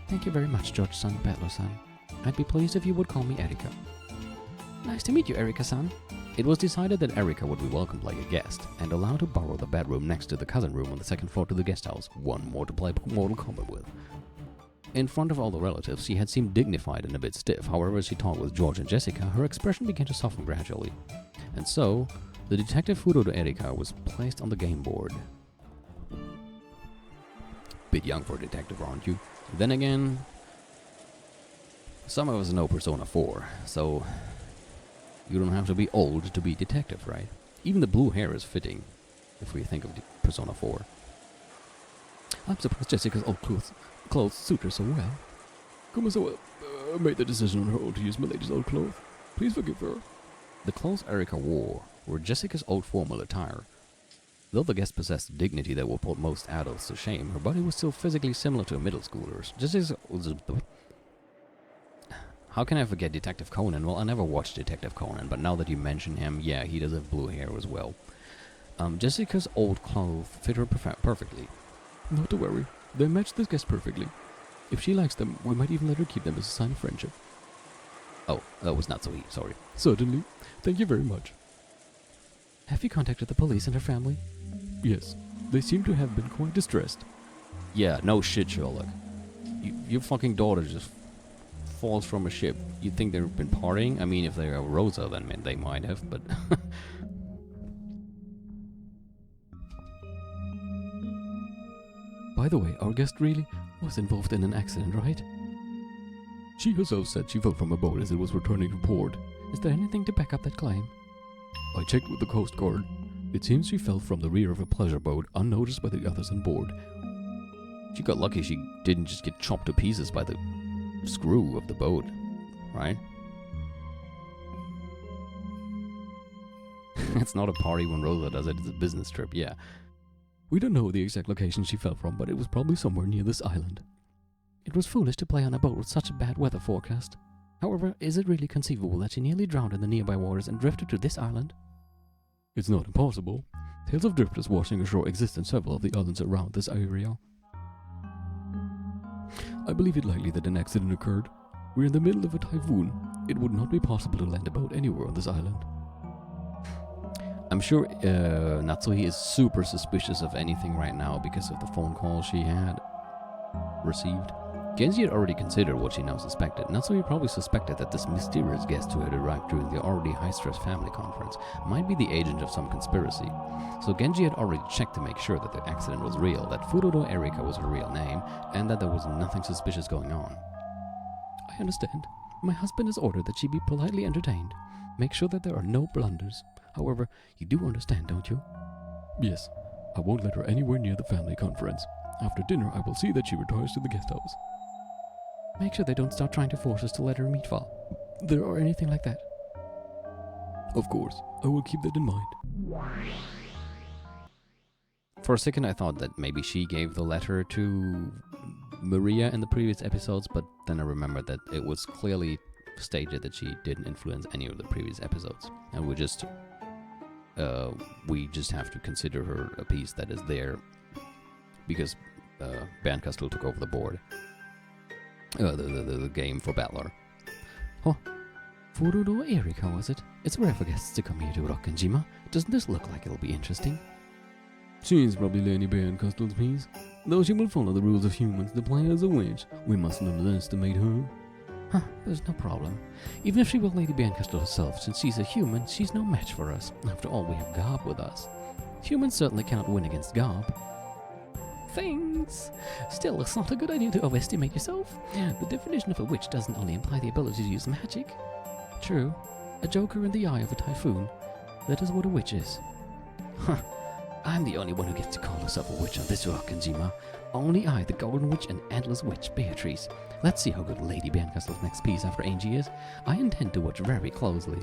Thank you very much, George-san, Battler-san. I'd be pleased if you would call me Erika. Nice to meet you, Erika-san. It was decided that Erika would be welcomed like a guest, and allowed to borrow the bedroom next to the cousin room on the 2nd floor to the guest house, 1 more to play Mortal Kombat with. In front of all the relatives, she had seemed dignified and a bit stiff. However, as she talked with George and Jessica, her expression began to soften gradually. And so, the detective Furuta Erika was placed on the game board. Bit young for a detective, aren't you? Then again, some of us know Persona 4, so you don't have to be old to be detective, right? Even the blue hair is fitting, if we think of Persona 4. I'm surprised Jessica's old clothes suit her so well. Kumasawa made the decision on her own to use Milady's old clothes. Please forgive her. The clothes Erika wore were Jessica's old formal attire. Though the guest possessed dignity that would put most adults to shame, her body was still physically similar to a middle schooler's. How can I forget Detective Conan? Well, I never watched Detective Conan, but now that you mention him, yeah, he does have blue hair as well. Jessica's old clothes fit her perfectly. Not to worry. They match this guest perfectly. If she likes them, we might even let her keep them as a sign of friendship. Oh, that was not so easy, sorry. Certainly. Thank you very much. Have you contacted the police and her family? Yes. They seem to have been quite distressed. Yeah, no shit, Sherlock. Your fucking daughter just falls from a ship. You'd think they've been partying? I mean, if they are Rosa, then they might have, but... By the way, our guest really was involved in an accident, right? She herself said she fell from a boat as it was returning to port. Is there anything to back up that claim? I checked with the Coast Guard. It seems she fell from the rear of a pleasure boat, unnoticed by the others on board. She got lucky she didn't just get chopped to pieces by the screw of the boat, right? It's not a party when Rosa does it, it's a business trip, yeah. We don't know the exact location she fell from, but it was probably somewhere near this island. It was foolish to play on a boat with such a bad weather forecast. However, is it really conceivable that she nearly drowned in the nearby waters and drifted to this island? It's not impossible. Tales of drifters washing ashore exist in several of the islands around this area. I believe it likely that an accident occurred. We're in the middle of a typhoon. It would not be possible to land a boat anywhere on this island. I'm sure Natsuhi is super suspicious of anything right now because of the phone call she had received. Genji had already considered what she now suspected. Natsuhi probably suspected that this mysterious guest who had arrived during the already high-stress family conference might be the agent of some conspiracy. So Genji had already checked to make sure that the accident was real, that Furudo Erika was her real name, and that there was nothing suspicious going on. I understand. My husband has ordered that she be politely entertained. Make sure that there are no blunders. However, you do understand, don't you? Yes. I won't let her anywhere near the family conference. After dinner, I will see that she retires to the guest house. Make sure they don't start trying to force us to let her meet Val. There or anything like that. Of course. I will keep that in mind. For a second I thought that maybe she gave the letter to Maria in the previous episodes, but then I remembered that it was clearly stated that she didn't influence any of the previous episodes. And we just have to consider her a piece that is there because Bernkastel took over the board. The game for Battler. Oh, Furudo Erika, was it? It's rare for guests to come here to Rokkenjima. Doesn't this look like it'll be interesting? She's probably Lady Bernkastel's piece. Though she will follow the rules of humans, the player is a witch. We mustn't underestimate her. Huh, there's no problem. Even if she were Lady Bernkastel herself, since she's a human, she's no match for us. After all, we have Garb with us. Humans certainly cannot win against Garb. Thanks. Still, it's not a good idea to overestimate yourself. The definition of a witch doesn't only imply the ability to use magic. True, a joker in the eye of a typhoon. That is what a witch is. Huh. I'm the only one who gets to call herself a witch on this Rokkenjima. Only I, the Golden Witch and Endless Witch, Beatrice. Let's see how good Lady Bernkastel's next piece after Angie is. I intend to watch very closely.